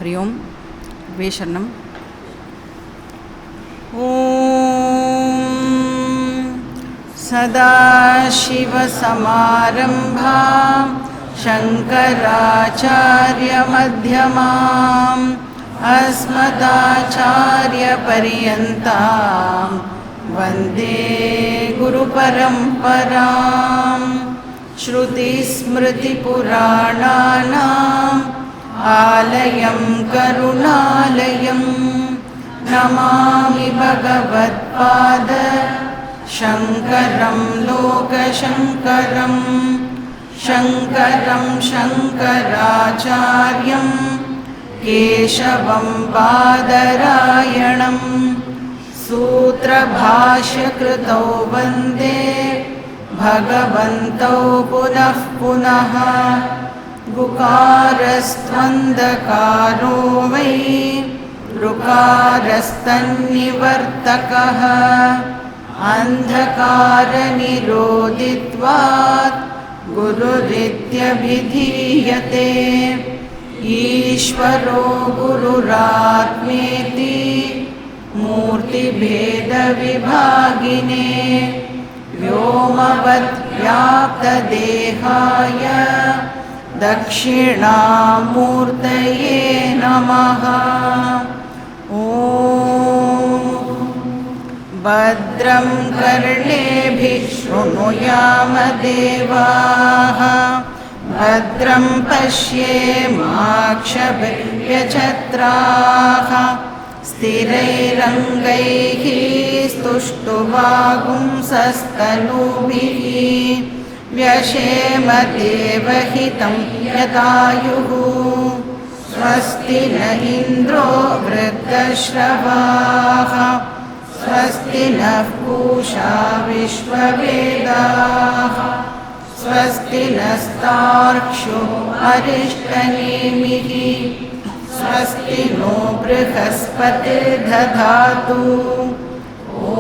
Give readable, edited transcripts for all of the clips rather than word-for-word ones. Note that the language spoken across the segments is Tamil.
हरि ओं वेशरणम् ॐ सदाशिवसमारम्भां शङ्कराचार्यमध्यमाम् अस्मदाचार्यपर्यन्तां वन्दे गुरुपरम्परां श्रुतिस्मृतिपुराणानाम् आलयं करुणालयं नमामि भगवत्पाद शङ्करं लोकशङ्करं शङ्करं शङ्कराचार्यं केशवं बादरायणं सूत्रभाष्यकृतौ वन्दे भगवन्तौ पुनः पुनः गुकारस्त्वन्दकारो वै ऋकारस्तन्निवर्तकः अन्धकारनिरोधित्वात् गुरुरित्यभिधीयते ईश्वरो गुरुरात्मेति मूर्तिभेदविभागिने व्योमवद्व्याप्तदेहाय दक्षिणामूर्तये नमः। ॐ भद्रं कर्णेभिः शृणुयाम देवाः भद्रं पश्येमाक्षभिर्यजत्राः स्थिरैरङ्गैः स्तुष्टुवागुंसस्तनूभिः व्यशेम देवहितं यदायुः स्वस्ति न इन्द्रो वृद्धश्रवाः स्वस्ति नः पूषा विश्ववेदाः स्वस्ति नस्तार्क्ष्यो अरिष्टनेमिः स्वस्ति नो बृहस्पतिर्दधातु ॐ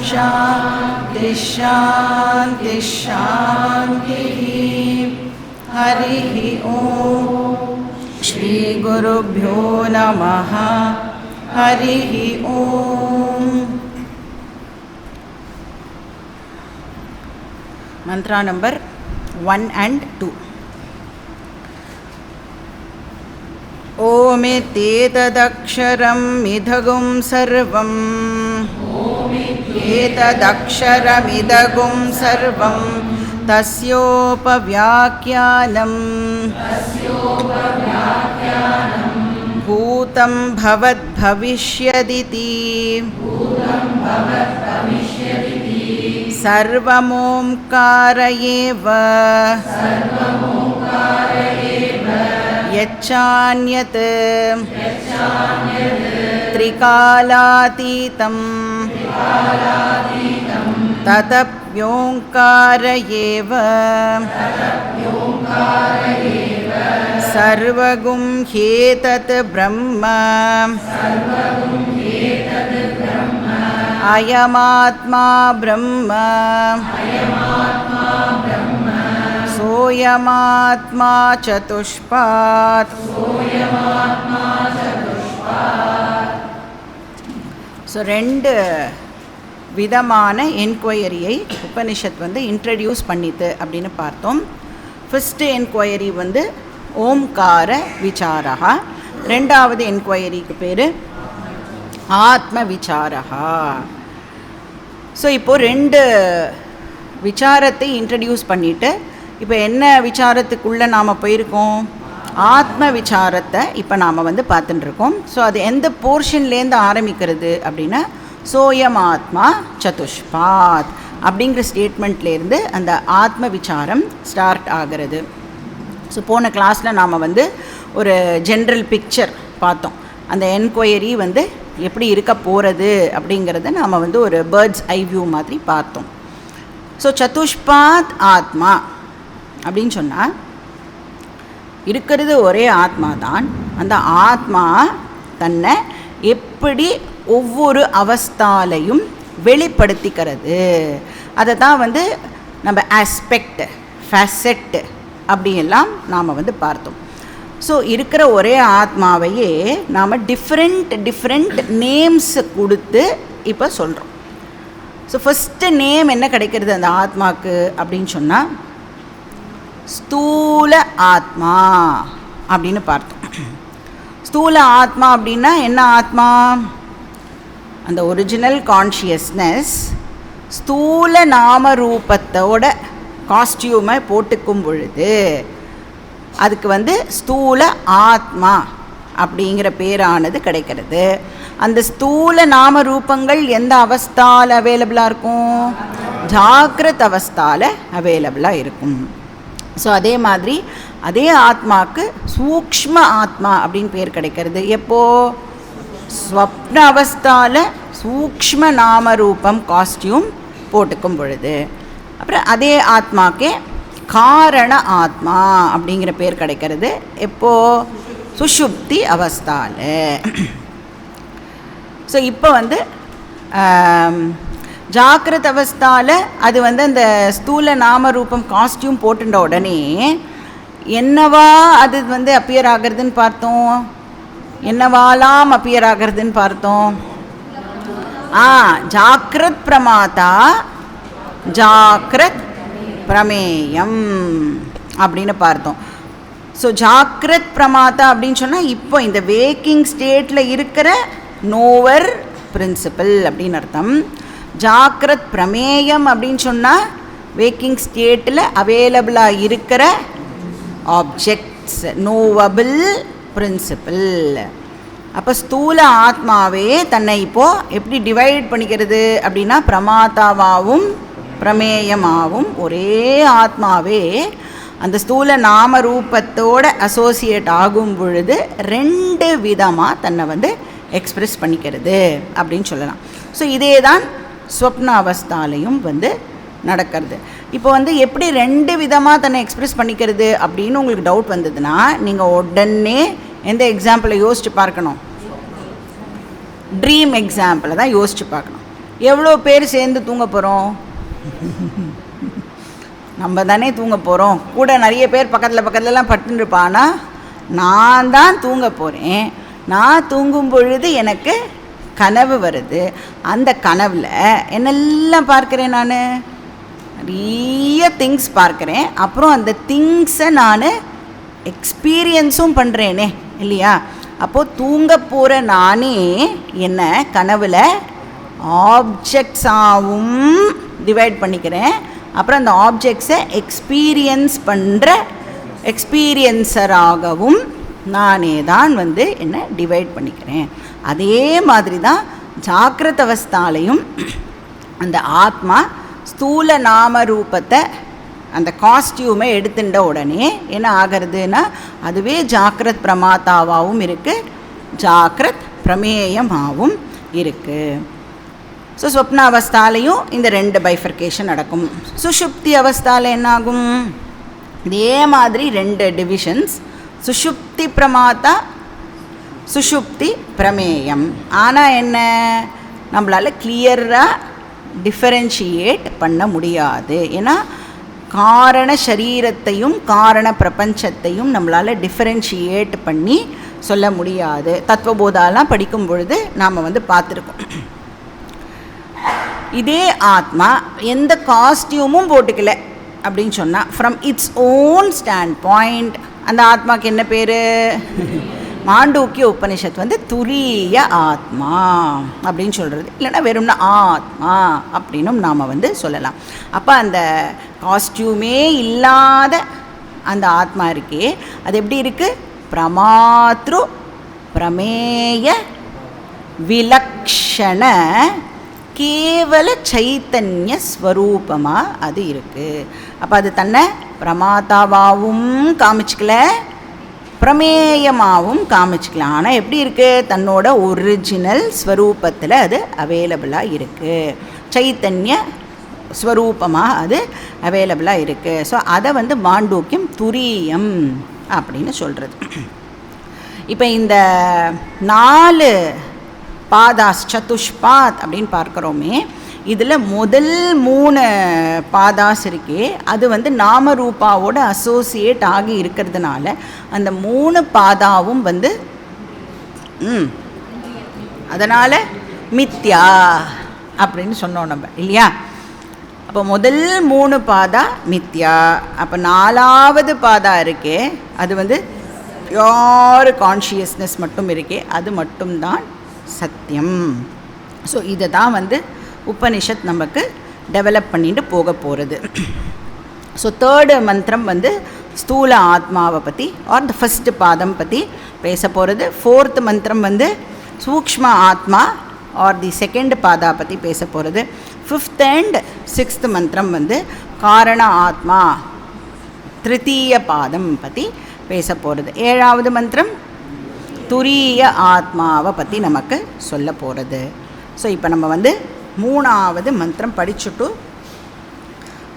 शान्ति शान्ति शान्तिः। हरिः ॐ श्रीगुरुभ्यो नमः। हरिः ॐ। मंत्रा नंबर 1 and 2। ओमित्येतदक्षरम् इदगुं सर्वम् एतदक्षरमिदगुं सर्वं तस्योपव्याख्यानम् भूतं भवद्भविष्यदिति सर्वमोंकार एव यच्चान्यत् त्रिकालातीतं तदप्योंकार एव सर्वगुं ह्येतत् ब्रह्म अयमात्मा ब्रह्म सोऽयमात्मा चतुष्पात्। ஸோ ரெண்டு விதமான என்கொயரியை உபனிஷத் வந்து இன்ட்ரடியூஸ் பண்ணித்து அப்படின்னு பார்த்தோம். ஃபஸ்ட்டு என்கொயரி வந்து ஓம்கார விசாரா, ரெண்டாவது என்கொயரிக்கு பேர் ஆத்ம விசாரா. ஸோ இப்போது ரெண்டு விசாரத்தை இன்ட்ரடியூஸ் பண்ணிவிட்டு இப்போ என்ன விசாரத்துக்குள்ளே நாம் போயிருக்கோம், ஆத்ம விசாரத்தை இப்போ நாம் வந்து பார்த்துட்டுருக்கோம். ஸோ அது எந்த போர்ஷன்லேருந்து ஆரம்பிக்கிறது அப்படின்னா சோயம் ஆத்மா சதுஷ்பாத் அப்படிங்கிற ஸ்டேட்மெண்ட்லேருந்து அந்த ஆத்ம விசாரம் ஸ்டார்ட் ஆகிறது. ஸோ போன கிளாஸில் நாம் வந்து ஒரு ஜென்ரல் பிக்சர் பார்த்தோம். அந்த என்கொயரி வந்து எப்படி இருக்க போகிறது அப்படிங்கிறத நாம் வந்து ஒரு பேர்ட்ஸ் ஐ வியூ மாதிரி பார்த்தோம். ஸோ சதுஷ்பாத் ஆத்மா அப்படின்னு சொன்னால் இருக்கிறது ஒரே ஆத்மா தான். அந்த ஆத்மா தன்னை எப்படி ஒவ்வொரு அவஸ்தாலையும் வெளிப்படுத்திக்கிறது, அதை தான் வந்து நம்ம ஆஸ்பெக்ட் ஃபேசெட் அப்படியெல்லாம் நாம் வந்து பார்த்தோம். ஸோ இருக்கிற ஒரே ஆத்மாவையே நாம் டிஃப்ரெண்ட் நேம்ஸ் கொடுத்து இப்போ சொல்கிறோம். ஸோ ஃபஸ்ட்டு நேம் என்ன கிடைக்கிறது அந்த ஆத்மாவுக்கு அப்படின்னு சொன்னால் ஸ்தூல ஆத்மா அப்படின்னு பார்த்தோம். ஸ்தூல ஆத்மா அப்படின்னா என்ன ஆத்மா? அந்த ஒரிஜினல் கான்ஷியஸ்னஸ் ஸ்தூல நாம ரூபத்தோட காஸ்டியூமை போட்டுக்கும் பொழுது அதுக்கு ஸ்தூல ஆத்மா அப்படிங்கிற பேரானது கிடைக்கிறது. அந்த ஸ்தூல நாம ரூபங்கள் எந்த அவஸ்தாவில் அவைலபிளாக இருக்கும்? ஜாக்கிரத் அவஸ்தாவில் அவைலபிளாக இருக்கும். ஸோ அதே மாதிரி அதே ஆத்மாவுக்கு சூக்ஷ்ம ஆத்மா அப்படின்னு பேர் கிடைக்கிறது. எப்போது? ஸ்வப்ன அவஸ்தாவில் சூக்ஷ்ம நாம ரூபம் காஸ்டியூம் போட்டுக்கும் பொழுது. அப்புறம் அதே ஆத்மாக்கே காரண ஆத்மா அப்படிங்கிற பேர் கிடைக்கிறது. எப்போது? சுஷுப்தி அவஸ்தாவில். ஸோ இப்போ ஜாக்கிரத அவஸ்தாவில் அது அந்த ஸ்தூல நாம ரூபம் காஸ்டியூம் போட்டுட்ட உடனே என்னவா அது அப்பியர் ஆகிறதுன்னு பார்த்தோம். என்னவாலாம் அப்பியர் ஆகிறதுன்னு பார்த்தோம். ஜாக்கிரத் பிரமாதா ஜாக்கிரத் பிரமேயம் அப்படின்னு பார்த்தோம். ஸோ ஜாக்கிரத் பிரமாதா அப்படின்னு சொன்னால் இப்போ இந்த வேக்கிங் ஸ்டேட்டில் இருக்கிற நோவர் பிரின்சிபல் அப்படின்னு அர்த்தம். ஜாக்கிரத் பிரமேயம் அப்படின்னு சொன்னால் வேக்கிங் ஸ்டேட்டில் அவைலபிளாக இருக்கிற ஆப்ஜெக்ட்ஸ், நோவபிள் பிரின்சிபல். அப்போ ஸ்தூல ஆத்மாவே தன்னை இப்போது எப்படி டிவைட் பண்ணிக்கிறது அப்படின்னா பிரமாதாவாகவும் பிரமேயமாகவும் ஒரே ஆத்மாவே அந்த ஸ்தூல நாம ரூபத்தோட அசோசியேட் ஆகும் பொழுது ரெண்டு விதமாக தன்னை எக்ஸ்பிரஸ் பண்ணிக்கிறது அப்படின்னு சொல்லலாம். ஸோ இதே தான் ஸ்வப்ன அவஸ்தாலையும் நடக்கிறது. இப்போ எப்படி ரெண்டு விதமாக தன்னை எக்ஸ்பிரஸ் பண்ணிக்கிறது அப்படின்னு உங்களுக்கு டவுட் வந்ததுன்னா நீங்கள் உடனே எந்த எக்ஸாம்பிளை யோசித்து பார்க்கணும்? ட்ரீம் எக்ஸாம்பிளை தான் யோசித்து பார்க்கணும். எவ்வளோ பேர் சேர்ந்து தூங்க போகிறோம்? நம்ம தானே தூங்க போகிறோம். கூட நிறைய பேர் பக்கத்துலலாம் பட்டுருப்பானா நான் தான் தூங்க போகிறேன். நான் தூங்கும் பொழுது எனக்கு கனவு வருது. அந்த கனவில் என்னெல்லாம் பார்க்குறேன்? நான் நிறைய திங்ஸ் பார்க்குறேன். அப்புறம் அந்த திங்ஸை நான் எக்ஸ்பீரியன்ஸும் பண்ணுறேனே இல்லையா? அப்போது தூங்க போகிற நானே என்ன கனவில் ஆப்ஜெக்ட்ஸாகவும் டிவைட் பண்ணிக்கிறேன். அப்புறம் அந்த ஆப்ஜெக்ட்ஸை எக்ஸ்பீரியன்ஸ் பண்ணுற எக்ஸ்பீரியன்ஸராகவும் நானே தான் என்ன டிவைட் பண்ணிக்கிறேன். அதே மாதிரி தான் ஜாக்கிரத அவஸ்தாலையும் அந்த ஆத்மா ஸ்தூல நாம ரூபத்தை அந்த காஸ்டியூமை எடுத்துட்ட உடனே என்ன ஆகிறதுனா அதுவே ஜாக்கிரத் பிரமாதாவாகவும் இருக்குது, ஜாக்கிரத் பிரமேயமாகவும் இருக்குது. ஸோ ஸ்வப்ன அவஸ்தாலையும் இந்த ரெண்டு பைஃபர்கேஷன் நடக்கும். சுஷுப்தி அவஸ்தாவில் என்னாகும்? இதே மாதிரி ரெண்டு டிவிஷன்ஸ், சுஷுப்தி பிரமாதா, சுஷுப்தி பிரமேயம். ஆனால் என்ன, நம்மளால் கிளியராக டிஃபரன்ஷியேட் பண்ண முடியாது. ஏன்னா காரண சரீரத்தையும் காரண பிரபஞ்சத்தையும் நம்மளால் டிஃபரன்ஷியேட் பண்ணி சொல்ல முடியாது. தத்துவபோதாலாம் படிக்கும் பொழுது நாம் பார்த்துருக்கோம். இதே ஆத்மா எந்த காஸ்டியூமும் போட்டுக்கல அப்படின்னு சொன்னால் from its own stand point அந்த ஆத்மாவுக்கு என்ன பேர்? மாண்டூக்கிய உபனிஷத் துரிய ஆத்மா அப்படின்னு சொல்கிறது. இல்லைன்னா வெறும்னா ஆத்மா அப்படின்னும் நாம் சொல்லலாம். அப்போ அந்த காஸ்டியூமே இல்லாத அந்த ஆத்மா இருக்கே அது எப்படி இருக்குது? பிரமாத்ரு பிரமேய விலக்ஷண கேவல சைத்தன்ய ஸ்வரூபமாக அது இருக்குது. அப்போ அது தன்னை பிரமாதாவாகவும் காமிச்சிக்கல, பிரமேயமாகவும் காமிச்சிக்கலாம். ஆனால் எப்படி இருக்குது? தன்னோட ஒரிஜினல் ஸ்வரூபத்தில் அது அவைலபிளாக இருக்குது, சைத்தன்ய ஸ்வரூபமாக அது அவைலபிளாக இருக்குது. ஸோ அதை மாண்டூக்கியம் துரியம் அப்படின்னு சொல்கிறது. இப்போ இந்த 4 பாதாஸ் சதுஷ்பாத் அப்படின்னு பார்க்குறோமே, இதில் முதல் 3 பாதாஸ் இருக்கே அது வந்து நாமரூபாவோட அசோசியேட் ஆகி இருக்கிறதுனால அந்த 3 பாதாவும் வந்து அதனால் மித்யா அப்படின்னு சொன்னோம் நம்ம இல்லையா. அப்போ முதல் 3 பாதா மித்யா. அப்போ 4வது பாதா இருக்கே அது வந்து பியோர் கான்ஷியஸ்னஸ் மட்டும் இருக்கே அது மட்டும்தான் சத்தியம். ஸோ இதை தான் வந்து உபனிஷத் நமக்கு டெவலப் பண்ணிட்டு போக போகிறது. ஸோ 3rd மந்திரம் வந்து ஸ்தூல ஆத்மாவை பற்றி ஆர் த ஃபஸ்ட்டு பாதம் பற்றி பேச போகிறது. 4th மந்திரம் வந்து சூக்ஷ்ம ஆத்மா ஆர் தி 2nd பாதா பற்றி பேச போகிறது. 5th and 6th மந்திரம் வந்து காரண ஆத்மா 3ய பாதம் பற்றி பேச போகிறது. 7வது மந்திரம் துரிய ஆத்மாவை பற்றி நமக்கு சொல்ல போகிறது. ஸோ இப்போ நம்ம வந்து 3வது மந்திரம் படிச்சுட்டு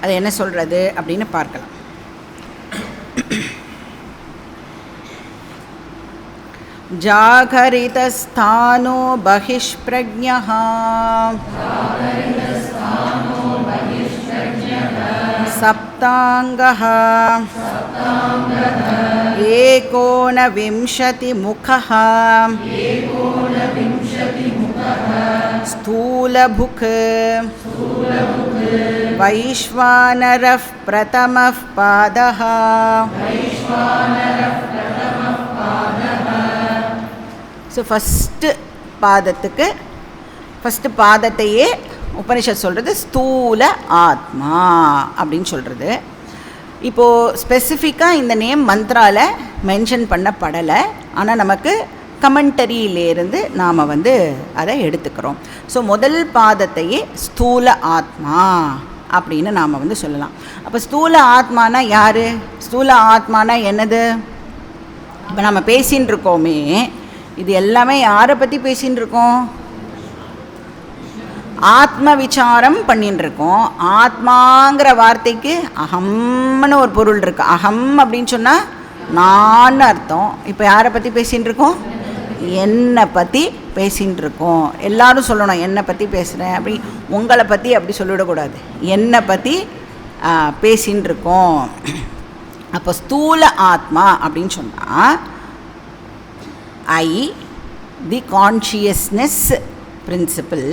அது என்ன சொல்கிறது அப்படின்னு பார்க்கலாம். ஜாகரிதஸ்தானோ பஹிஷ்ப்ரஜ்ஞः சப்தாங்கः ஏகோனவிம்சதிமுகः ஸ்தூலபுக் வைஸ்வானரः பிரதமः பாதः. ஸோ ஃபஸ்ட்டு பாதத்தையே உபனிஷத் சொல்கிறது ஸ்தூல ஆத்மா அப்படின்னு சொல்கிறது. இப்போது ஸ்பெசிஃபிக்காக இந்த நேம் மந்த்ராவில் மென்ஷன் பண்ணப்படலை, ஆனால் நமக்கு கமெண்டரியிலேருந்து நாம் வந்து அதை எடுத்துக்கிறோம். ஸோ முதல் பாதத்தையே ஸ்தூல ஆத்மா அப்படின்னு நாம் வந்து சொல்லலாம். அப்போ ஸ்தூல ஆத்மானா யார்? ஸ்தூல ஆத்மானா என்னது? இப்போ நம்ம பேசின்னு இருக்கோமே இது எல்லாமே யாரை பற்றி பேசின்னு இருக்கோம்? ஆத்ம விசாரம் பண்ணின்னு இருக்கோம். ஆத்மாங்கிற வார்த்தைக்கு அகம்னு ஒரு பொருள் இருக்குது. அகம் அப்படின்னு சொன்னால் நான் அர்த்தம். இப்போ யாரை பற்றி பேசின்னு இருக்கோம்? என்னை பற்றி பேசின்னு இருக்கோம். எல்லோரும் சொல்லணும் என்னை பற்றி பேசுகிறேன், அப்படி உங்களை பற்றி அப்படி சொல்லிவிடக்கூடாது. என்னை பற்றி பேசின்னு இருக்கோம். அப்போ ஸ்தூல ஆத்மா அப்படின்னு சொன்னால் ஐ தி கான்ஷியஸ்னஸ் பிரின்சிபிள்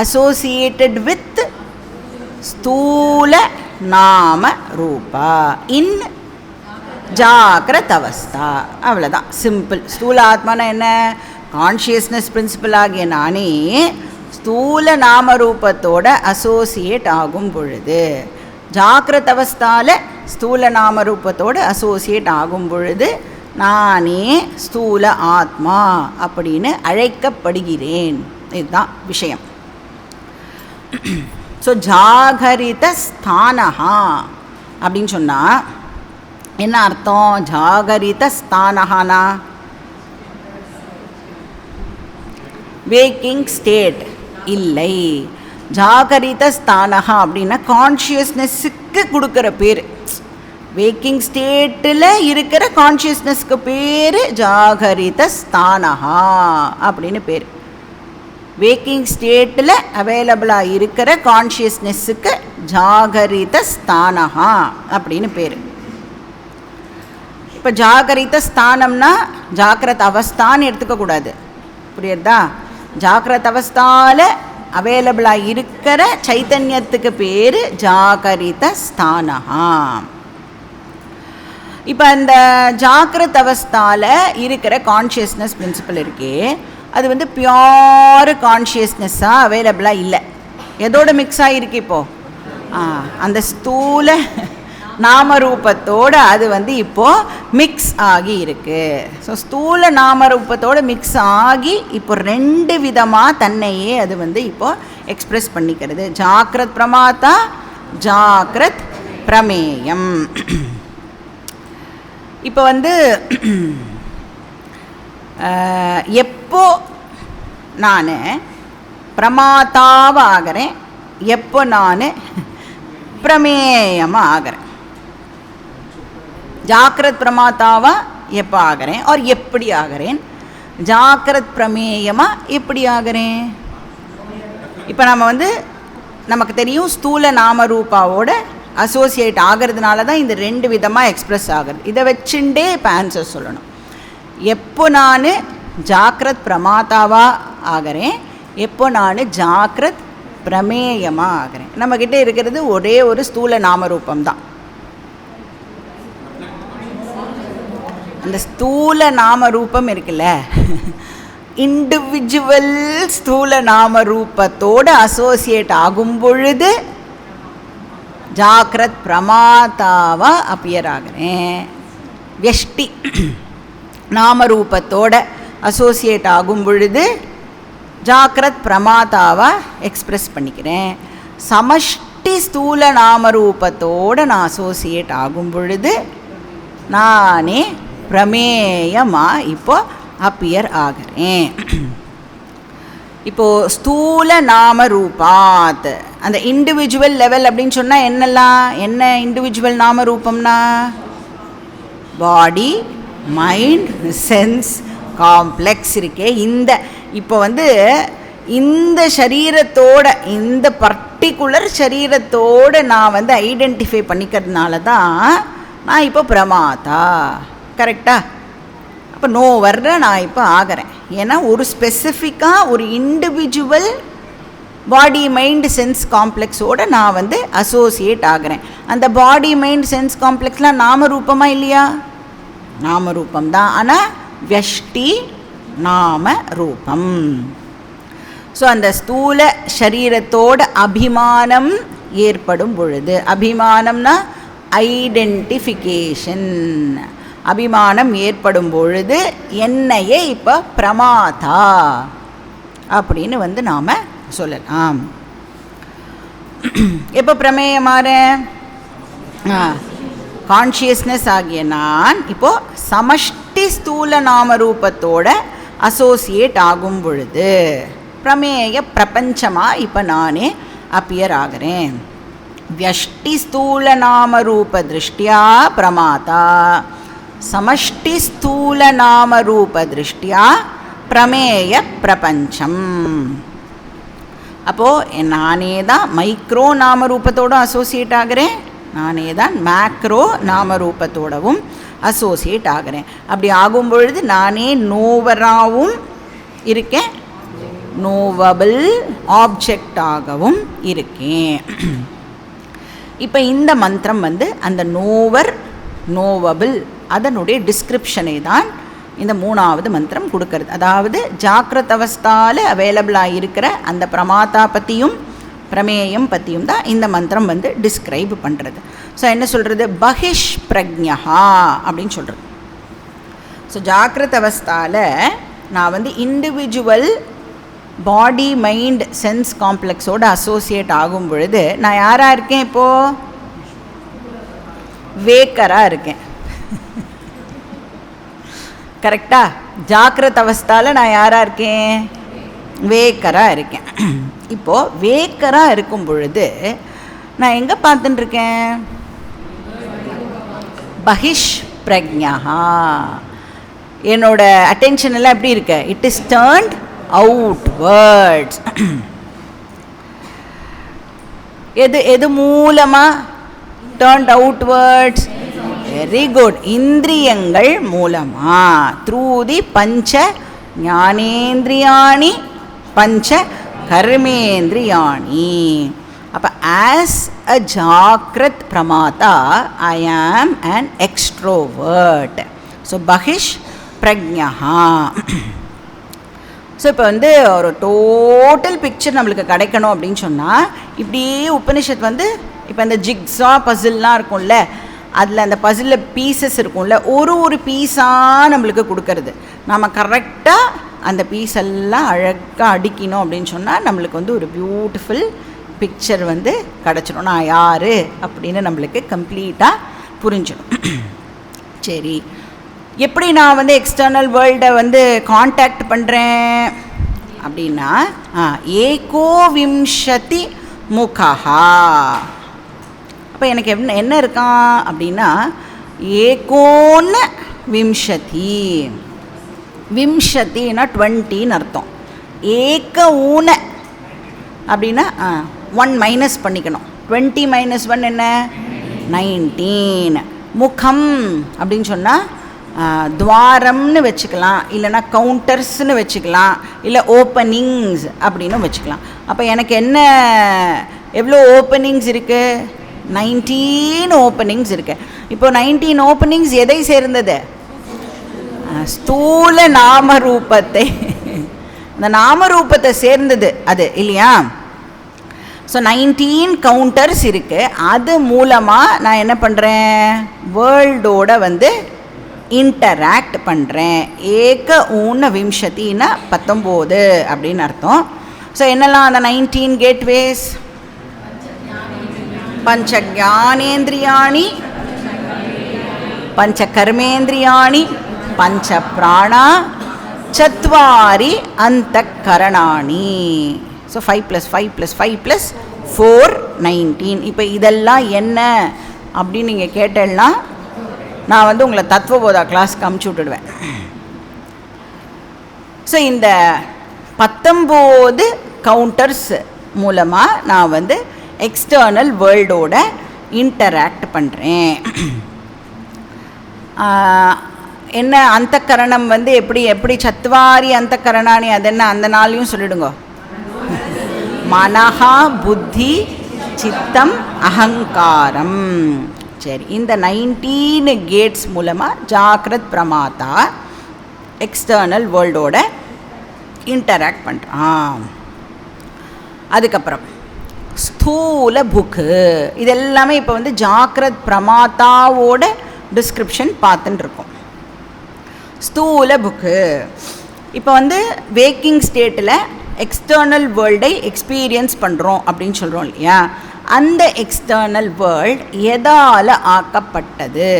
associated with ஸ்தூல நாம ரூபா இன் ஜாகிரத் அவஸ்தா. அவ்வளோதான், சிம்பிள். ஸ்தூல ஆத்மானா என்ன? கான்ஷியஸ்னஸ் பிரின்சிபல் ஆகிய நானே ஸ்தூல நாம ரூபத்தோட அசோசியேட் ஆகும் பொழுது, ஜாகிரத் அவஸ்தாவில் ஸ்தூல நாம ரூபத்தோடு அசோசியேட் ஆகும் பொழுது நானே ஸ்தூல ஆத்மா அப்படின்னு அழைக்கப்படுகிறேன். இதுதான் விஷயம். ஸோ ஜாகரித ஸ்தானஹா அப்படின்னு சொன்னால் என்ன அர்த்தம்? ஜாகரித ஸ்தானஹானா வேக்கிங் ஸ்டேட் இல்லை. ஜாகரித ஸ்தானஹா அப்படின்னா கான்ஷியஸ்னஸுக்கு கொடுக்குற பேர். வேக்கிங் ஸ்டேட்டில் இருக்கிற கான்ஷியஸ்னஸ்க்கு பேர் ஜாகரித ஸ்தானஹா அப்படின்னு பேர். வேக்கிங் ஸ்டேட்டில் அவைலபிளாக இருக்கிற கான்ஷியஸ்னஸுக்கு ஜாகரித ஸ்தானஹா அப்படின்னு பேர். இப்போ ஜாகரித ஸ்தானம்னா ஜாக்கிரத் அவஸ்தான்னு எடுத்துக்கக்கூடாது, புரியுறதா? ஜாக்கிரத் அவஸ்தாவில் அவைலபிளாக இருக்கிற சைத்தன்யத்துக்கு பேர் ஜாகரித ஸ்தானஹா. இப்போ அந்த ஜாக்கிரத் அவஸ்தாவில் இருக்கிற கான்ஷியஸ்னஸ் பிரின்சிபல் இருக்கே அது வந்து பியோர் கான்ஷியஸ்னஸ்ஸாக அவைலபிளாக இல்லை. எதோடு மிக்ஸ் ஆகிருக்கு இப்போது? அந்த ஸ்தூல நாமரூபத்தோடு அது வந்து இப்போது மிக்ஸ் ஆகி இருக்குது. ஸோ ஸ்தூல நாமரூபத்தோடு மிக்ஸ் ஆகி இப்போ 2 விதமாக தன்னையே அது வந்து இப்போது எக்ஸ்ப்ரெஸ் பண்ணிக்கிறது. ஜாக்கிரத் பிரமாத்தா, ஜாக்கிரத் பிரமேயம். இப்போ வந்து எப்போ நான் பிரமாத்தாவாக ஆகிறேன், எப்போ நான் பிரமேயமாக ஆகிறேன். ஜாக்கிரத் பிரமாத்தாவாக எப்போ ஆகிறேன் और எப்படி ஆகிறேன், ஜாக்கிரத் பிரமேயமாக எப்படி ஆகிறேன்? இப்போ நம்ம வந்து நமக்கு தெரியும் ஸ்தூல நாமரூபாவோட அசோசியேட் ஆகிறதுனால தான் இந்த ரெண்டு விதமாக எக்ஸ்ப்ரெஸ் ஆகுது. இதை வச்சுட்டே இப்போ ஆன்சர் சொல்லணும். எப்போ நான் ஜாக்கிரத் பிரமாதாவாக ஆகிறேன், எப்போ நான் ஜாக்கிரத் பிரமேயமாக ஆகிறேன். நம்மக்கிட்ட இருக்கிறது ஒரே ஒரு ஸ்தூல நாமரூபம்தான். அந்த ஸ்தூல நாமரூபம் இருக்குல்ல, இண்டிவிஜுவல் ஸ்தூல நாமரூபத்தோடு அசோசியேட் ஆகும் பொழுது ஜாக்கிரத் பிரமாதாவாக அப்பியர் ஆகிறேன். வியஷ்டி நாமரூபத்தோட அசோசியேட் ஆகும் பொழுது ஜாக்கிரத் பிரமாதாவாக எக்ஸ்ப்ரெஸ் பண்ணிக்கிறேன். சமஷ்டி ஸ்தூல நாமரூபத்தோடு நான் அசோசியேட் ஆகும் பொழுது நானே பிரமேயமாக இப்போ அப்பியர் ஆகிறேன். இப்போது ஸ்தூல நாமரூபாத் அந்த இண்டிவிஜுவல் லெவல் அப்படின்னு சொன்னால் என்ன இண்டிவிஜுவல் நாமரூபம்னா பாடி, மைண்ட், சென்ஸ் காம்ப்ளெக்ஸ் இருக்கே. இப்போ வந்து இந்த சரீரத்தோட, இந்த பர்டிகுலர் சரீரத்தோடு நான் வந்து ஐடென்டிஃபை பண்ணிக்கிறதுனால தான் நான் இப்போ பிரமாதா. கரெக்டா? அப்போ நோவர்ற நான் இப்போ ஆகிறேன். ஏன்னா ஒரு ஸ்பெசிஃபிக்காக ஒரு இண்டிவிஜுவல் பாடி மைண்ட் சென்ஸ் காம்ப்ளெக்ஸோடு நான் வந்து அசோசியேட் ஆகிறேன். அந்த பாடி மைண்ட் சென்ஸ் காம்ப்ளெக்ஸ்லாம் நாமரூபமாக இல்லையா? நாமரூபம் தான். ஆனால் வியஷ்டி நாம ரூபம். ஸோ அந்த ஸ்தூல சரீரத்தோட அபிமானம் ஏற்படும் பொழுது, அபிமானம்னா ஐடென்டிஃபிகேஷன், அபிமானம் ஏற்படும் பொழுது என்னையே இப்போ பிரமாதா அப்படின்னு வந்து நாம் சொல்லலாம். எப்போ பிரமேயமாற கான்ஷியஸ்னஸ் ஆகிய நான் இப்போது சமஷ்டி ஸ்தூல நாமரூபத்தோட அசோசியேட் ஆகும் பொழுது பிரமேய பிரபஞ்சமாக இப்போ நானே அப்பியர் ஆகிறேன். வியஷ்டி ஸ்தூல நாமரூப திருஷ்டியா பிரமாதா, சமஷ்டி ஸ்தூல நாமரூப திருஷ்டியா பிரமேய பிரபஞ்சம். அப்போது நானே தான் மைக்ரோ நாமரூபத்தோடு அசோசியேட் ஆகிறேன், நானே தான் மேக்ரோ நாமரூபத்தோடவும் அசோசியேட் ஆகிறேன். அப்படி ஆகும் பொழுது நானே நோவராகவும் இருக்கேன், நோவபிள் ஆப்ஜெக்டாகவும் இருக்கேன். இப்போ இந்த மந்திரம் வந்து அந்த நோவர் நோவபிள் அதனுடைய டிஸ்கிரிப்ஷனை தான் இந்த மூணாவது மந்திரம் கொடுக்கறது. அதாவது ஜாக்கிரத் அவஸ்தாவில் அவைலபிளாக இருக்கிற அந்த பிரமாதா பற்றியும் பிரமேயம் பற்றியும் தான் இந்த மந்திரம் வந்து டிஸ்கிரைப் பண்ணுறது. ஸோ என்ன சொல்கிறது? பஹிஷ் பிரக்ஞா அப்படின்னு சொல்கிறது. ஸோ ஜாக்கிரத் அவஸ்தாவில் நான் வந்து இண்டிவிஜுவல் பாடி மைண்ட் சென்ஸ் காம்ப்ளெக்ஸோடு அசோசியேட் ஆகும் பொழுது நான் யாராக இருக்கேன்? இப்போது வேக்கராக இருக்கேன். கரெக்டா? ஜாக்கிரத் அவஸ்தாவில் நான் யாராக இருக்கேன்? வேக்கராக இருக்கேன். இப்போது வேக்கராக இருக்கும் பொழுது நான் எங்கே பார்த்துட்டுருக்கேன்? பஹிஷ் பிரக்ஞா. என்னோட அட்டென்ஷன் எல்லாம் எப்படி இருக்கு? It is turned outwards. எது மூலமாக டர்ன்ட் அவுட்வர்ட்ஸ்? Very good. இந்திரியங்கள் மூலமாக, த்ரூ தி பஞ்ச ஞானேந்திரியாணி பஞ்ச கர்மேந்திரியாணி. அப்போ ஆஸ் அ ஜாக்கிரத் பிரமாதா I am an extrovert. So பஹிஷ் பிரக்ஞா. ஸோ இப்போ வந்து ஒரு டோட்டல் பிக்சர் நம்மளுக்கு கிடைக்கணும் அப்படின்னு சொன்னால் இப்படியே உபனிஷத் வந்து இப்போ இந்த ஜிக்ஸா பசில்லாம் இருக்கும்ல, அதில் அந்த பசிலில் பீசஸ் இருக்கும்ல, ஒரு பீஸாக நம்மளுக்கு கொடுக்கறது. நம்ம கரெக்டாக அந்த பீஸ் எல்லாம் அழகாக அடிக்கணும் அப்படின்னு சொன்னால் நம்மளுக்கு வந்து ஒரு பியூட்டிஃபுல் பிக்சர் வந்து கிடச்சிடும். நான் யார் அப்படின்னு நம்மளுக்கு கம்ப்ளீட்டாக புரிஞ்சிடும். சரி, எப்படி நான் வந்து எக்ஸ்டர்னல் வேர்ல்டை வந்து காண்டாக்ட் பண்ணுறேன் அப்படின்னா ஏகோவிம்சதி முகா. அப்போ எனக்கு என்ன இருக்கான் அப்படின்னா ஏகோன விம்சதி. விம்சத்தின்னா 20ன்னு அர்த்தம். ஏக ஊன அப்படின்னா 1 மைனஸ் பண்ணிக்கணும். 20 - 1 என்ன? 19. முகம் அப்படின்னு சொன்னால் துவாரம்னு வச்சுக்கலாம், இல்லைனா கவுண்டர்ஸ்னு வச்சுக்கலாம், இல்லை ஓப்பனிங்ஸ் அப்படின்னு வச்சுக்கலாம். அப்போ எனக்கு என்ன எவ்வளோ ஓப்பனிங்ஸ் இருக்குது? 19 ஓப்பனிங்ஸ் இருக்குது. இப்போ 19 ஓப்பனிங்ஸ் எதை சேர்ந்தது? ஸ்தூல நாமரூபத்தை, இந்த நாமரூபத்தை சேர்ந்தது அது இல்லையா? ஸோ 19 கவுண்டர்ஸ் இருக்குது. அது மூலமாக நான் என்ன பண்ணுறேன்? வேர்ல்டோட வந்து இன்டராக்ட் பண்ணுறேன். ஏக ஊன விம்சத்தின்னா 19 அப்படின்னு அர்த்தம். ஸோ என்னெல்லாம் அந்த 19 கேட்வேஸ்? பஞ்ச ஞானேந்திரியாணி, பஞ்ச கர்மேந்திரியாணி, பஞ்ச பிராணா, சத்வாரி அந்த கரணாணி. ஸோ 5 + 5 + 5 + 4 19. இப்போ இதெல்லாம் என்ன அப்படின்னு நீங்கள் கேட்டேன்னா நான் வந்து உங்களை தத்துவபோதா கிளாஸ்க்கு அமுச்சு விட்டுடுவேன். ஸோ இந்த 19 கவுண்டர்ஸ் மூலமாக நான் வந்து எக்ஸ்டர்னல் வேர்ல்டோட இன்டராக்ட் பண்ணுறேன். என்ன அந்த கரணம் வந்து எப்படி எப்படி சத்வாரி அந்த கரணானி, அது என்ன அந்த நாளையும் சொல்லிடுங்க. மனஹா, புத்தி, சித்தம், அகங்காரம். சரி, இந்த 19 கேட்ஸ் மூலமாக ஜாக்கிரத் பிரமாதா எக்ஸ்டர்னல் வேர்ல்டோட இன்டராக்ட் பண்ணுறான். அதுக்கப்புறம் ஸ்தூல புக்கு, இதெல்லாமே இப்போ வந்து ஜாக்கிரத் பிரமாதாவோட டிஸ்கிரிப்ஷன் பார்த்துட்டு இருக்கோம். ஸ்தூல புக்கு இப்போ வந்து வேக்கிங் ஸ்டேட்டில் எக்ஸ்டர்னல் வேர்ல்டை எக்ஸ்பீரியன்ஸ் பண்ணுறோம் அப்படின்னு சொல்கிறோம் இல்லையா? அந்த எக்ஸ்டர்னல் வேர்ல்ட் எதால் ஆக்கப்பட்டது?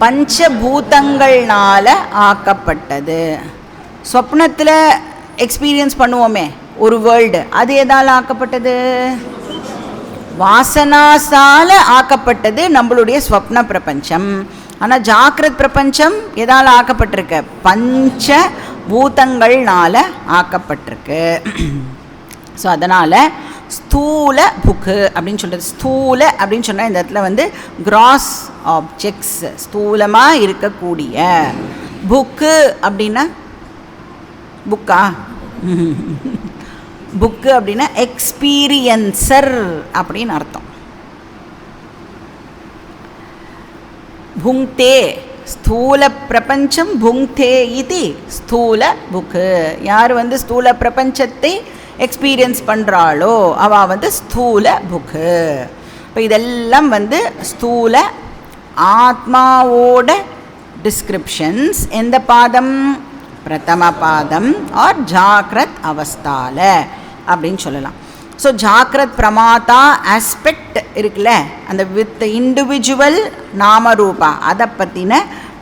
பஞ்சபூதங்கள்னால ஆக்கப்பட்டது. சொப்னத்தில் எக்ஸ்பீரியன்ஸ் பண்ணுவோமே ஒரு வேர்ல்டு, அது எதால் ஆக்கப்பட்டது? வாசனாசால ஆக்கப்பட்டது நம்மளுடைய ஸ்வப்ன பிரபஞ்சம். ஆனால் ஜாக்கிரத் பிரபஞ்சம் எதால் ஆக்கப்பட்டிருக்கு? பஞ்ச பூதங்கள்னால ஆக்கப்பட்டிருக்கு. ஸோ அதனால் ஸ்தூல புக்கு அப்படின்னு சொல்கிறது. ஸ்தூல அப்படின்னு சொன்னால் இந்த இடத்துல வந்து கிராஸ் ஆப்ஜெக்ட்ஸ், ஸ்தூலமாக இருக்கக்கூடிய. புக்கு அப்படின்னா புக்கா? புக்கு அப்படின்னா எக்ஸ்பீரியன்சர் அப்படின்னு அர்த்தம். புங்தே ஸ்தூல பிரபஞ்சம் புங்தே இது ஸ்தூல புக்கு. யார் வந்து ஸ்தூல பிரபஞ்சத்தை எக்ஸ்பீரியன்ஸ் பண்ணுறாளோ அவள் வந்து ஸ்தூல புக்கு. இப்போ இதெல்லாம் வந்து ஸ்தூல ஆத்மாவோட டிஸ்கிரிப்ஷன்ஸ். எந்த பாதம்? பிரதம பாதம் ஆர் ஜாக்கிரத் அவஸ்தால அப்படின்னு சொல்லலாம். ஸோ ஜாக்கிரத் பிரமாதா ஆஸ்பெக்ட் இருக்குல்ல, அந்த வித் இண்டிவிஜுவல் நாமரூபா, அதை பற்றின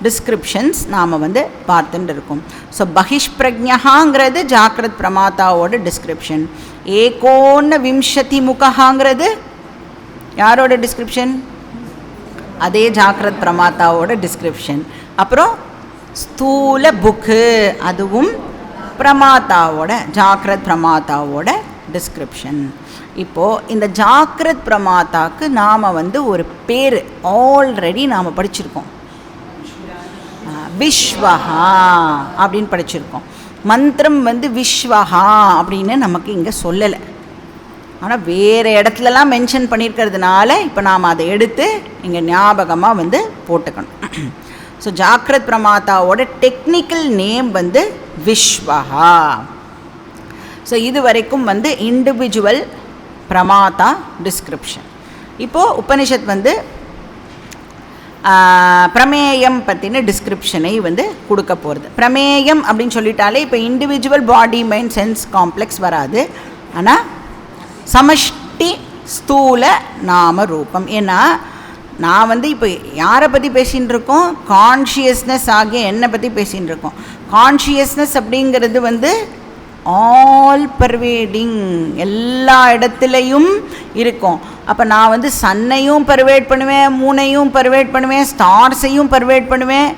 டிஸ்கிரிப்ஷன்ஸ் நாம் வந்து பார்த்துட்டு இருக்கோம். So பகிஷ்பிரஜ்ஞாங்கிறது ஜாக்கிரத் பிரமாதாவோட description. ஏகோன விம்சதி முகாங்கிறது யாரோட டிஸ்கிரிப்ஷன்? அதே ஜாக்கிரத் பிரமாதாவோட டிஸ்கிரிப்ஷன். அப்புறம் ஸ்தூல புக்கு, அதுவும் பிரமாதாவோட ஜாக்கிரத் பிரமாதாவோட டிஸ்கிரிப்ஷன். இப்போது இந்த ஜாக்கிரத் பிரமாதாக்கு நாம் வந்து ஒரு பேர் ஆல்ரெடி நாம் படிச்சிருக்கோம். விஸ்வஹா அப்படின்னு படிச்சிருக்கோம். மந்திரம் வந்து விஸ்வஹா அப்படின்னு நமக்கு இங்கே சொல்லலை, ஆனால் வேறு இடத்துலலாம் மென்ஷன் பண்ணியிருக்கிறதுனால இப்போ நாம் அதை எடுத்து இங்கே ஞாபகமாக வந்து போட்டுக்கணும். ஸோ ஜாக்கிரத் பிரமாதாவோட டெக்னிக்கல் நேம் வந்து விஸ்வஹா. ஸோ இது வரைக்கும் வந்து இண்டிவிஜுவல் பிரமாதா டிஸ்கிரிப்ஷன். இப்போது உபனிஷத் வந்து பிரமேயம் பற்றின டிஸ்கிரிப்ஷனை வந்து கொடுக்க போகிறது. பிரமேயம் அப்படின்னு சொல்லிட்டாலே இப்போ individual body mind sense complex வராது, ஆனால் சமஷ்டி ஸ்தூல நாம ரூபம். ஏன்னா நான் வந்து இப்போ யாரை பற்றி பேசின்னு இருக்கோம்? கான்ஷியஸ்னஸ் ஆகிய என்னை பற்றி பேசின்னு இருக்கோம். கான்ஷியஸ்னஸ் அப்படிங்கிறது வந்து ஆல் பர்வேடிங், எல்லா இடத்துலையும் இருக்கும். அப்போ நான் வந்து சன்னையும் பர்வேட் பண்ணுவேன், மூனையும் பர்வேட் பண்ணுவேன், ஸ்டார்ஸையும் பர்வேட் பண்ணுவேன்,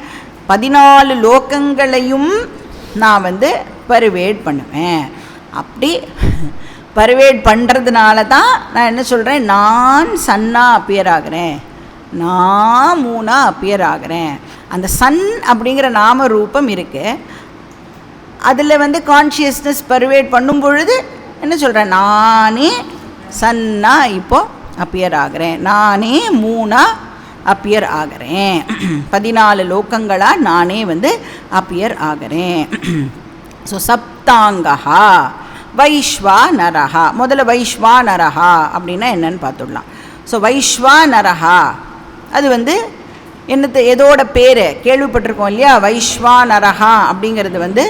14 லோகங்களையும் நான் வந்து பர்வேட் பண்ணுவேன். அப்படி பர்வேட் பண்ணுறதுனால தான் நான் என்ன சொல்கிறேன், நான் சன்னாக அப்பியர் ஆகிறேன், நான் மூணாக அப்பியர் ஆகிறேன். அந்த சன் அப்படிங்கிற நாம ரூபம் இருக்குது, அதில் வந்து கான்ஷியஸ்னஸ் பர்வேட் பண்ணும் பொழுது என்ன சொல்கிறேன், நானே சன்னா இப்போது அப்பியர் ஆகிறேன், நானே மூணாக அப்பியர் ஆகிறேன், 14 லோகங்களாக நானே வந்து அப்பியர் ஆகிறேன். ஸோ சப்தாங்கா வைஸ்வானரஹா. முதல்ல வைஸ்வானரஹா அப்படின்னா என்னன்னு பார்த்துடலாம். ஸோ வைஸ்வானரஹா அது வந்து என்னது, எதோட பேர் கேள்விப்பட்டிருக்கோம் இல்லையா, வைஸ்வானரஹா அப்படிங்கிறது வந்து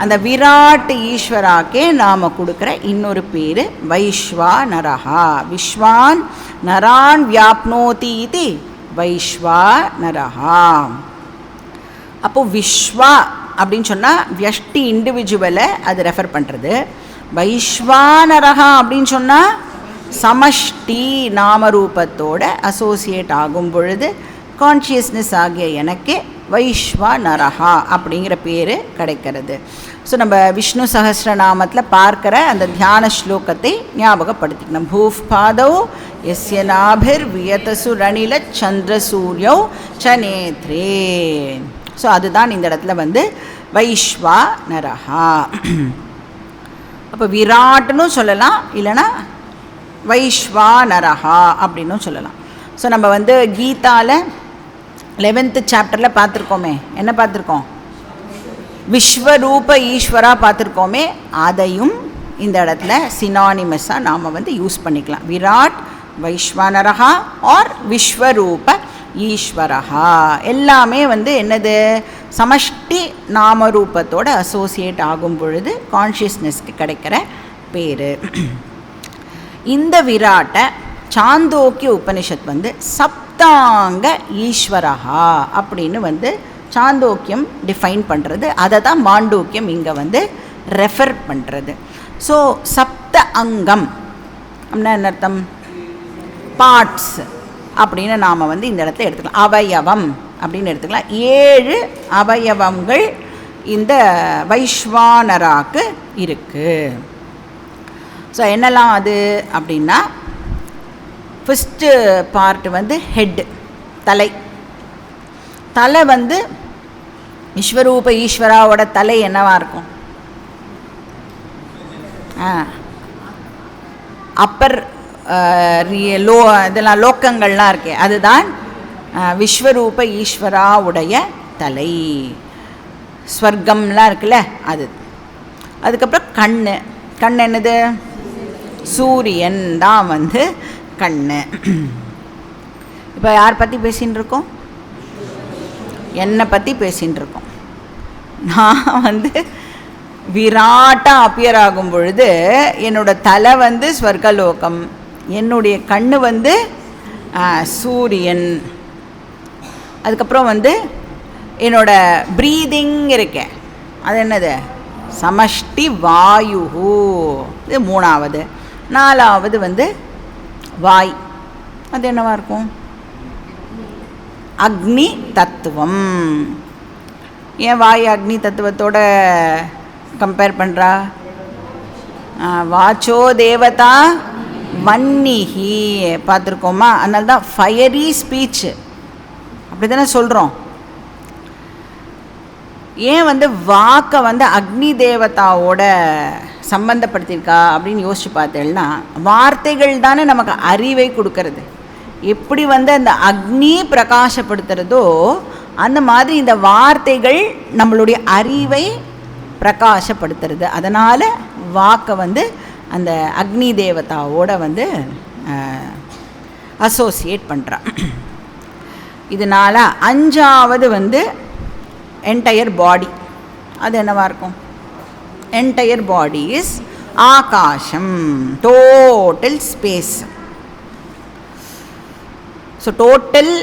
அந்த விராட் ஈஸ்வராக்கே நாம் கொடுக்குற இன்னொரு பேர் வைஸ்வானரஹா. விஸ்வான் நரான் வியாப்னோதி இது வைஸ்வானரஹா. அப்போது விஸ்வா அப்படின்னு சொன்னால் வியஷ்டி இண்டிவிஜுவலை அது ரெஃபர் பண்ணுறது. வைஸ்வானரஹா அப்படின்னு சொன்னால் சமஷ்டி நாமரூபத்தோட அசோசியேட் ஆகும் பொழுது கான்ஷியஸ்னஸ் ஆகிய எனக்கு வைஸ்வானரஹா அப்படிங்கிற பேர் கிடைக்கிறது. ஸோ நம்ம விஷ்ணு சஹஸ்ரநாமத்தில் பார்க்குற அந்த தியான ஸ்லோகத்தை ஞாபகப்படுத்திக்கணும். பூஃப் பாதவ் எஸ்ய நாபிர் வியதசு ரணில சந்திரசூரியோ சநேத்ரே. ஸோ அதுதான் இந்த இடத்துல வந்து வைஸ்வானரஹா. அப்போ விராட்னு சொல்லலாம், இல்லைனா வைஸ்வானரஹா அப்படின்னும் சொல்லலாம். ஸோ நம்ம வந்து கீதாவில் 11th சாப்டரில் பார்த்துருக்கோமே, என்ன பார்த்துருக்கோம், விஸ்வரூப ஈஸ்வரா பார்த்துருக்கோமே, அதையும் இந்த இடத்துல சினானிமஸாக நாம் வந்து யூஸ் பண்ணிக்கலாம். விராட் வைஸ்வானரஹா ஆர் விஸ்வரூப ஈஸ்வரஹா எல்லாமே வந்து என்னது, சமஷ்டி நாமரூபத்தோடு அசோசியேட் ஆகும் பொழுது கான்ஷியஸ்னஸ்க்கு கிடைக்கிற பேர். இந்த விராட்டை சாந்தோக்கிய உபனிஷத் வந்து சப்தாங்க ஈஸ்வரஹா அப்படின்னு வந்து சாந்தோக்கியம் டிஃபைன் பண்ணுறது. அதை தான் மாண்டூக்கியம் இங்கே வந்து ரெஃபர் பண்ணுறது. ஸோ சப்த அங்கம் அப்படின்னா என்ன அர்த்தம், பார்ட்ஸ் அப்படின்னு நாம் வந்து இந்த இடத்துல எடுத்துக்கலாம். அவயவம் அப்படின்னு எடுத்துக்கலாம். 7 அவயவங்கள் இந்த வைஸ்வானராக்கு இருக்குது. ஸோ என்னெல்லாம் அது அப்படின்னா, ஃபஸ்ட்டு பார்ட் வந்து ஹெட், தலை. தலை வந்து விஸ்வரூப ஈஸ்வராவோட தலை என்னவாக இருக்கும், அப்பர் லோ இதெல்லாம் லோக்கங்கள்லாம் இருக்கே, அதுதான் விஸ்வரூப ஈஸ்வராவுடைய தலை. ஸ்வர்க்கம்லாம் இருக்குல்ல அது. அதுக்கப்புறம் கண்ணு. கண் என்னது, சூரியன் தான் வந்து கண்ணு. இப்போ யார் பற்றி பேசின்னு இருக்கோம், என்னை பற்றி பேசின்னு இருக்கோம். நான் வந்து விராட்டாக அப்பியர் ஆகும் பொழுது என்னோடய தலை வந்து ஸ்வர்கலோகம், என்னுடைய கண்ணு வந்து சூரியன், அதுக்கப்புறம் வந்து என்னோட ப்ரீதிங் இருக்கேன், அது என்னது சமஷ்டி வாயு, இது 3வது. 4வது வந்து வாய், அது என்னவாக இருக்கும், அக்னி தத்துவம். ஏன் வாய் அக்னி தத்துவத்தோட கம்பேர் பண்ணுறா, வாச்சோ தேவதா வன்னிஹி பார்த்துருக்கோமா, அதனால தான் ஃபயரி ஸ்பீச் அப்படி தானே சொல்கிறோம். ஏன் வந்து வாக்கை வந்து அக்னி தேவதாவோட சம்பந்தப்படுத்தியிருக்கா அப்படின்னு யோசிச்சு பார்த்தேன்னா, வார்த்தைகள் தானே நமக்கு அறிவை கொடுக்கறது. எப்படி வந்து அந்த அக்னி பிரகாசப்படுத்துகிறதோ அந்த மாதிரி இந்த வார்த்தைகள் நம்மளுடைய அறிவை பிரகாசப்படுத்துறது. அதனால் வாக்கை வந்து அந்த அக்னி தேவதாவோட வந்து அசோசியேட் பண்ணுறா. இதனால் 5வது வந்து என்டையர் பாடி, அது என்னவாக இருக்கும், என்டையர் பாடி இஸ் ஆகாசம், டோட்டல் ஸ்பேஸ். ஸோ டோட்டல்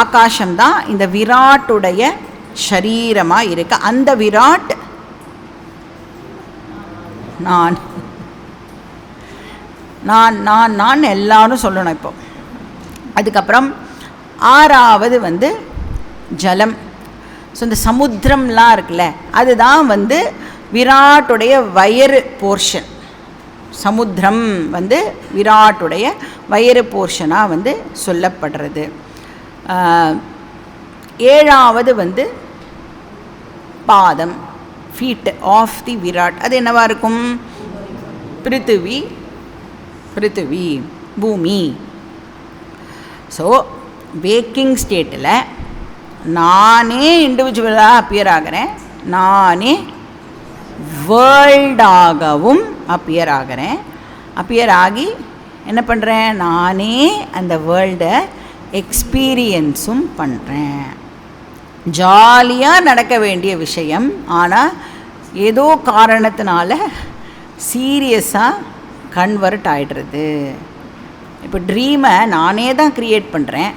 ஆகாசம்தான் இந்த விராட்டுடைய ஷரீரமாக இருக்கு. அந்த விராட் நான் நான் நான் நான் எல்லாரும் சொல்லணும் இப்போ. அதுக்கப்புறம் 6வது வந்து ஜலம். ஸோ இந்த சமுத்திரம்லாம் இருக்குல்ல, அதுதான் வந்து விராட்டுடைய வயிறு போர்ஷன். சமுத்திரம் வந்து விராட்டுடைய வயிறு போர்ஷனாக வந்து சொல்லப்படுறது. ஏழாவது வந்து பாதம், ஃபீட் ஆஃப் தி விராட். அது என்னவாக இருக்கும்? பிருத்திவி, பூமி. ஸோ வேக்கிங் ஸ்டேட்டில் நானே இண்டிவிஜுவலாக அப்பியர் ஆகிறேன், நானே வேர்ல்டாகவும் அப்பியர் ஆகிறேன். அப்பியர் ஆகி என்ன பண்ணுறேன்? நானே அந்த வேர்ல்டை எக்ஸ்பீரியன்ஸும் பண்ணுறேன். ஜாலியாக நடக்க வேண்டிய விஷயம், ஆனால் ஏதோ காரணத்தினால சீரியஸாக கன்வெர்ட் ஆகிடுறது. இப்போ ட்ரீமை நானே தான் க்ரியேட் பண்ணுறேன்,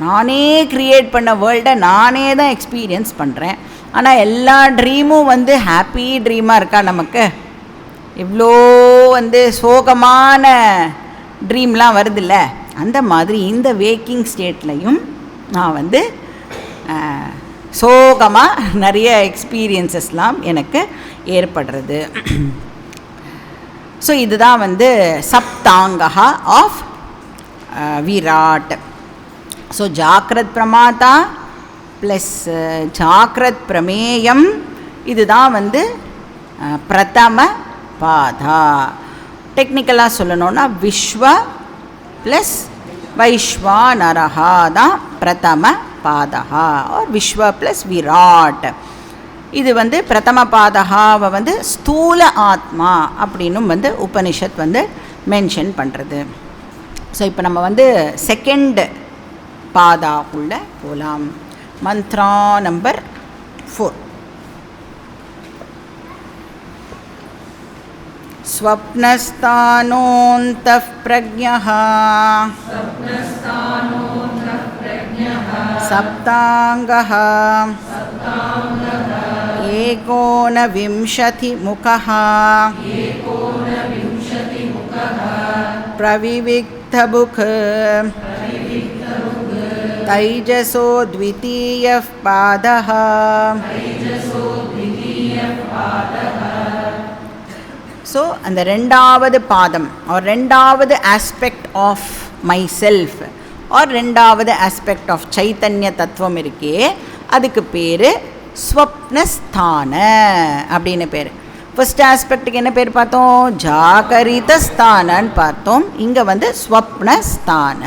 நானே க்ரியேட் பண்ண வேர்ல்டை நானே தான் எக்ஸ்பீரியன்ஸ் பண்ணுறேன். ஆனால் எல்லா ட்ரீமும் வந்து ஹாப்பி ட்ரீமாக இருக்கா? நமக்கு இவ்வளோ வந்து சோகமான ட்ரீம்லாம் வருதில்ல, அந்த மாதிரி இந்த வேக்கிங் ஸ்டேட்லையும் நான் வந்து சோகமாக நிறைய எக்ஸ்பீரியன்ஸஸ்லாம் எனக்கு ஏற்படுறது. ஸோ இதுதான் வந்து சப்தாங்கா ஆஃப் விராட். ஸோ ஜாக்ரத் பிரமாதா ப்ளஸ் ஜாக்ரத் பிரமேயம், இதுதான் வந்து பிரதம பாதா. டெக்னிக்கலாக சொல்லணுன்னா விஸ்வ ப்ளஸ் வைஸ்வானரஹா தான் பிரதம பாதகா, ஆர் விஸ்வ ப்ளஸ் விராட். இது வந்து பிரதம பாதகாவை வந்து ஸ்தூல ஆத்மா அப்படின்னும் வந்து உபனிஷத் வந்து மென்ஷன் பண்ணுறது. ஸோ இப்போ நம்ம வந்து செகண்ட் பாதாக்குள்ளே போகலாம். மந்த்ரா நம்பர் 4. ஸ்வப்னஸ்தானோந்தः பிரஜ்ஞः சப்தாங்கः ஏகோனவிம்சதிமுகः பிரவிவிக்தபுக் தைஜசோ த்விதீயः பாதः. ஸோ அந்த ரெண்டாவது பாதம் ஆர் ரெண்டாவது aspect of my self or ரெண்டாவது ஆஸ்பெக்ட் ஆஃப் சைத்தன்ய தத்துவம் இருக்கே, அதுக்கு பேர் ஸ்வப்னஸ்தான அப்படின்னு பேர். ஃபர்ஸ்ட் ஆஸ்பெக்டுக்கு என்ன பேர் பார்த்தோம்? ஜாகரித ஸ்தானன்னு பார்த்தோம். இங்கே வந்து ஸ்வப்னஸ்தான.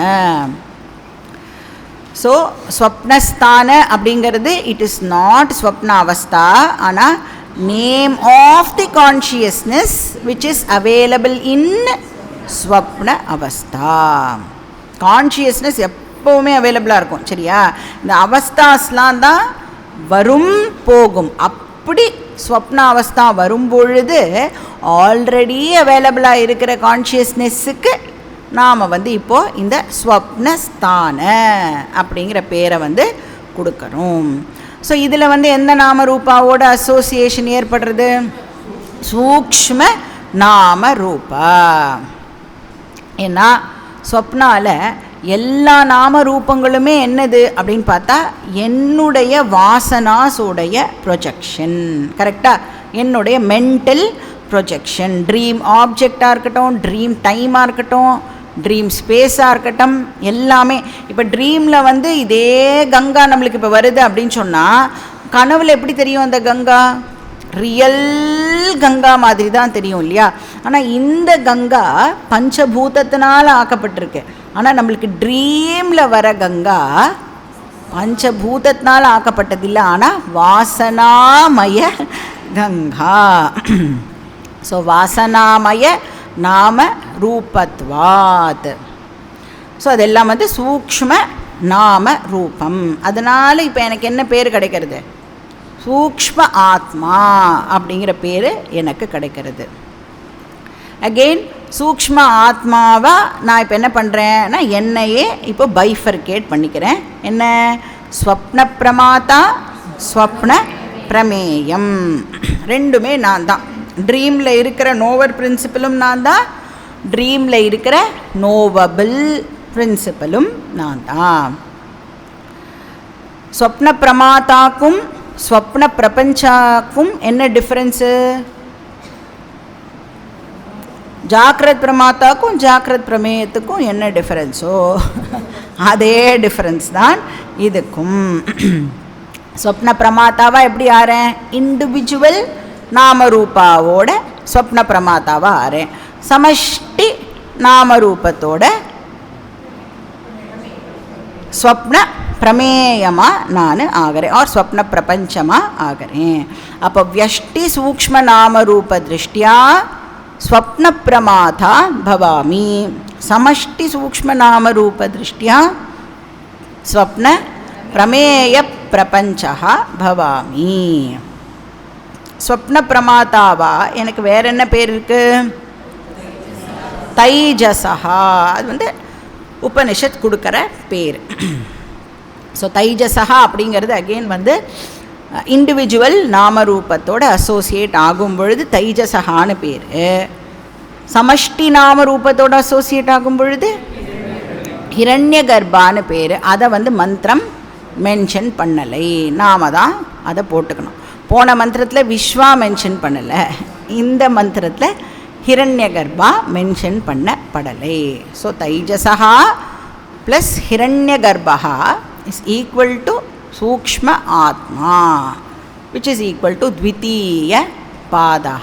ஸோ ஸ்வப்னஸ்தான அப்படிங்கிறது இட் இஸ் நாட் ஸ்வப்ன அவஸ்தா, ஆனால் name of the consciousness which is available in ஸ்வப்ன அவஸ்தா. கான்ஷியஸ்னஸ் எப்போவுமே அவைலபிளாக இருக்கும், சரியா? இந்த அவஸ்தாஸ்லாம் தான் வரும் போகும். அப்படி ஸ்வப்ன அவஸ்தா வரும்பொழுது ஆல்ரெடி அவைலபிளாக இருக்கிற கான்ஷியஸ்னஸ்ஸுக்கு நாம் வந்து இப்போது இந்த ஸ்வப்னஸ்தான அப்படிங்கிற பேரை வந்து கொடுக்கணும். ஸோ இதில் வந்து எந்த நாம ரூபாவோட அசோசியேஷன் ஏற்படுறது? சூக்ஷ்ம நாம ரூபா. ஏன்னா ஸ்வப்னால எல்லா நாம ரூபங்களுமே என்னது அப்படின்னு பார்த்தா என்னுடைய வாசனாஸோடைய ப்ரொஜெக்ஷன். கரெக்டாக? என்னுடைய மென்டல் ப்ரொஜெக்ஷன். ட்ரீம் ஆப்ஜெக்டாக இருக்கட்டும், ட்ரீம் டைமாக இருக்கட்டும், ட்ரீம் ஸ்பேஸாக இருக்கட்டும், எல்லாமே. இப்போ ட்ரீமில் வந்து இதே கங்கா நம்மளுக்கு இப்போ வருது அப்படின்னு சொன்னால் கனவுல எப்படி தெரியும்? அந்த கங்கா ரியல் கங்கா மாதிரி தான் தெரியும் இல்லையா? ஆனால் இந்த கங்கா பஞ்சபூதத்தினால் ஆக்கப்பட்டிருக்கு. ஆனால் நம்மளுக்கு ட்ரீமில் வர கங்கா பஞ்சபூதத்தினால் ஆக்கப்பட்டதில்லை, ஆனால் வாசனாமய கங்கா. ஸோ வாசனாமய நாம ரூபத்வாத். ஸோ அதெல்லாம் வந்து சூக்ஷ்ம நாம ரூபம். அதனால் இப்போ எனக்கு என்ன பேர் கிடைக்கிறது? சூக்ஷ்ம ஆத்மா அப்படிங்கிற பேர் எனக்கு கிடைக்கிறது. அகெயின் சூக்ஷ்ம ஆத்மாவை நான் இப்போ என்ன பண்ணுறேன்னா என்னையே இப்போ பைஃபர்கேட் பண்ணிக்கிறேன். என்ன? ஸ்வப்ன பிரமாதா, ஸ்வப்ன பிரமேயம், ரெண்டுமே நான் தான். ட்ரீமில் இருக்கிற நோவர் பிரின்சிபலும் நான் தான், ட்ரீமில் இருக்கிற நோவபிள் பிரின்சிபலும் நான் தான். ஸ்வப்ன பிரமாதாக்கும் ஸ்வப்ன பிரபஞ்சாக்கும் என்ன டிஃப்ரென்ஸு? ஜாக்கிரத் பிரமாத்தாக்கும் ஜாக்கிரத் பிரமேயத்துக்கும் என்ன டிஃபரன்ஸோ அதே டிஃபரன்ஸ் தான் இதுக்கும். ஸ்வப்ன பிரமாத்தாவாக எப்படி ஆறேன்? இண்டிவிஜுவல் நாமரூபாவோட ஸ்வப்ன பிரமாத்தாவாக ஆறேன். சமஷ்டி நாமரூபத்தோட ஸ்வப்ன பிரமேயமாக நான் ஆகிறேன், ஆர் ஸ்வப்ன பிரபஞ்சமாக ஆகிறேன். அப்போ வியஷ்டி சூக்ஷ்ம நாமரூப திருஷ்டியா ஸ்வப்ன பிரமாதா பவாமி, சமஷ்டி சூக்ஷ்ம நாமரூப திருஷ்டியா ஸ்வப்ன பிரமேய பிரபஞ்சா பவாமி. ஸ்வப்ன பிரமாதாவா எனக்கு வேற என்ன பேர் இருக்கு? தைஜசா. அது உபனிஷத் கொடுக்குற பேர். ஸோ தைஜசா அப்படிங்கிறது அகெயின் இண்டிவிஜுவல் நாமரூபத்தோடு அசோசியேட் ஆகும் பொழுது தைஜசகான்னு பேர். சமஷ்டி நாமரூபத்தோடு அசோசியேட் ஆகும் பொழுது ஹிரண்ய கர்ப்பான்னு பேர். அதை மந்திரம் மென்ஷன் பண்ணலை, நாம தான் அதை போட்டுக்கணும். போன மந்திரத்தில் விஸ்வா மென்ஷன் பண்ணலை, இந்த மந்திரத்தில் ஹிரண்ய கர்ப்பா மென்ஷன் பண்ணப்படலை. ஸோ தைஜசா ப்ளஸ் ஹிரண்ய கர்ப்பா இஸ் ஈக்குவல் டு சூக்ஷ்ம ஆத்மா, விச் இஸ் ஈக்குவல் டு த்விதீய பாதா.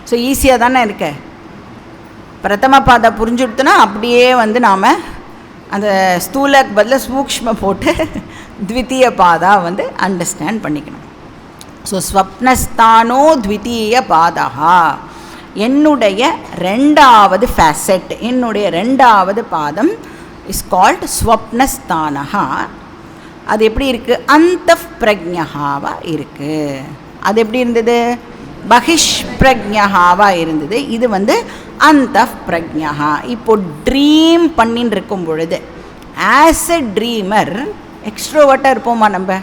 ஸோ ஈஸியாக தானே இருக்க. பிரதம பாதை புரிஞ்சுடுத்துனா அப்படியே நாம் அந்த ஸ்தூலக்கு பதில் சூக்ஷ்ம போட்டு த்விதீய பாதா அண்டர்ஸ்டாண்ட் பண்ணிக்கணும். ஸோ ஸ்வப்னஸ்தானோ த்விதீய பாதா, என்னுடைய ரெண்டாவது ஃபேசட், என்னுடைய ரெண்டாவது பாதம் இஸ் கால்ட் ஸ்வப்னஸ்தானஹா. அது எப்படி இருக்குது? அந்த பிரஜ்ஞாவாக இருக்குது. அது எப்படி இருந்தது? பகிஷ் பிரஜ்ஞாவாக இருந்தது. இது அந்த பிரஜ்ஞா. இப்போ ட்ரீம் பண்ணின்னு இருக்கும் பொழுது ஆஸ் எ ட்ரீமர் எக்ஸ்ட்ரோவர்ட்டாக இருப்போமா? நம்ம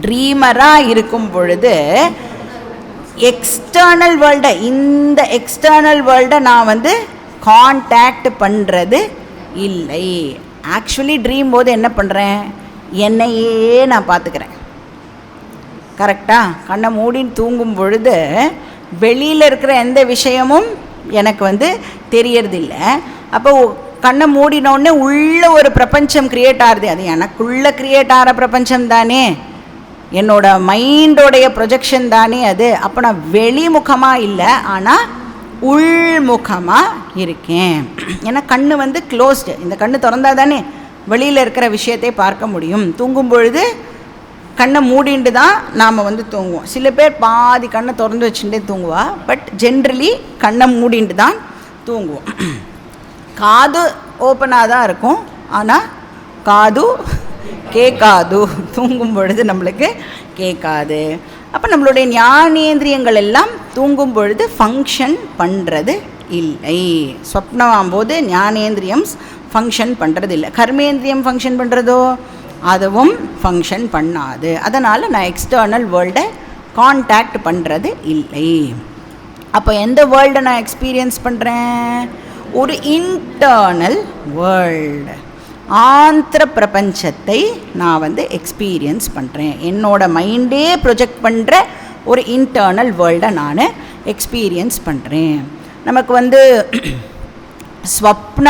ட்ரீமராக இருக்கும் பொழுது எக்ஸ்டர்னல் வேர்ல்டை, இந்த எக்ஸ்டர்னல் வேர்ல்டை நான் கான்டாக்ட் பண்ணுறது இல்லை. ஆக்சுவலி ட்ரீம் போது என்ன பண்ணுறேன்? என்னையே நான் பார்த்துக்கிறேன். கரெக்டாக கண்ணை மூடின்னு தூங்கும் பொழுது வெளியில் இருக்கிற எந்த விஷயமும் எனக்கு தெரியறதில்லை. அப்போ கண்ணை மூடினோடனே உள்ளே ஒரு பிரபஞ்சம் க்ரியேட் ஆகுது. அது எனக்குள்ளே க்ரியேட் ஆகிற பிரபஞ்சம் தானே, என்னோட மைண்டோடைய ப்ரொஜெக்ஷன் தானே அது. அப்போ நான் வெளிமுகமாக இல்லை, ஆனால் உள்முகமாக இருக்கேன். ஏன்னா கண்ணு க்ளோஸ்டு. இந்த கண்ணு திறந்தா தானே வெளியில் இருக்கிற விஷயத்தை பார்க்க முடியும். தூங்கும் பொழுது கண்ணை மூடிண்டு தான் நாம் தூங்குவோம். சில பேர் பாதி கண்ணை திறந்து வச்சுட்டே தூங்குவா, பட் ஜென்ரலி கண்ணை மூடிண்டு தான் தூங்குவோம். காது ஓப்பனாக தான் இருக்கும், ஆனால் காது கேட்காது. தூங்கும் பொழுது நம்மளுக்கு கேட்காது. அப்போ நம்மளுடைய ஞானேந்திரியங்கள் எல்லாம் தூங்கும் பொழுது ஃபங்க்ஷன் பண்ணுறது இல்லை. ஸ்வப்னமாகும் போது ஞானேந்திரியம் ஃபங்க்ஷன் பண்ணுறது இல்லை. கர்மேந்திரியம் ஃபங்க்ஷன் பண்ணுறதோ அதுவும் ஃபங்க்ஷன் பண்ணாது. அதனால் நான் எக்ஸ்டர்னல் வேர்ல்டை கான்டாக்ட் பண்ணுறது இல்லை. அப்போ எந்த வேர்ல்டை நான் எக்ஸ்பீரியன்ஸ் பண்ணுறேன்? ஒரு இன்டர்னல் வேர்ல்டு, ஆந்திர பிரபஞ்சத்தை நான் எக்ஸ்பீரியன்ஸ் பண்ணுறேன். என்னோட மைண்டே ப்ரொஜெக்ட் பண்ணுற ஒரு இன்டர்னல் வேர்ல்டை நான் எக்ஸ்பீரியன்ஸ் பண்ணுறேன். நமக்கு ஸ்வப்ன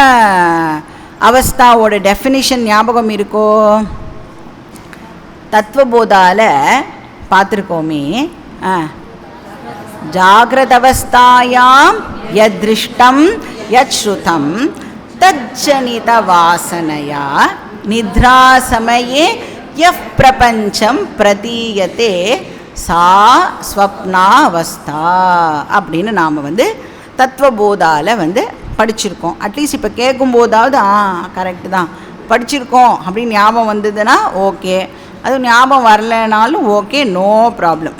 அவஸ்தாவோட டெஃபினிஷன் ஞாபகம் இருக்கோ? தத்துவபோதால பார்த்துருக்கோமே. ஜாகிரத அவஸ்தாயாம் யத் திருஷ்டம் யத் ஸ்ருதம் தஜ்ஜனித வாசனையா நித்ரா சமயே யப் பிரபஞ்சம் பிரதீயத்தே சா ஸ்வப்னாவஸ்தா அப்படின்னு நாம் தத்துவபோதால படிச்சிருக்கோம். அட்லீஸ்ட் இப்போ கேட்கும்போதாவது கரெக்டு தான் படிச்சிருக்கோம் அப்படின்னு ஞாபகம் வந்ததுன்னா ஓகே, அது ஞாபகம் வரலைனாலும் ஓகே, நோ ப்ராப்ளம்.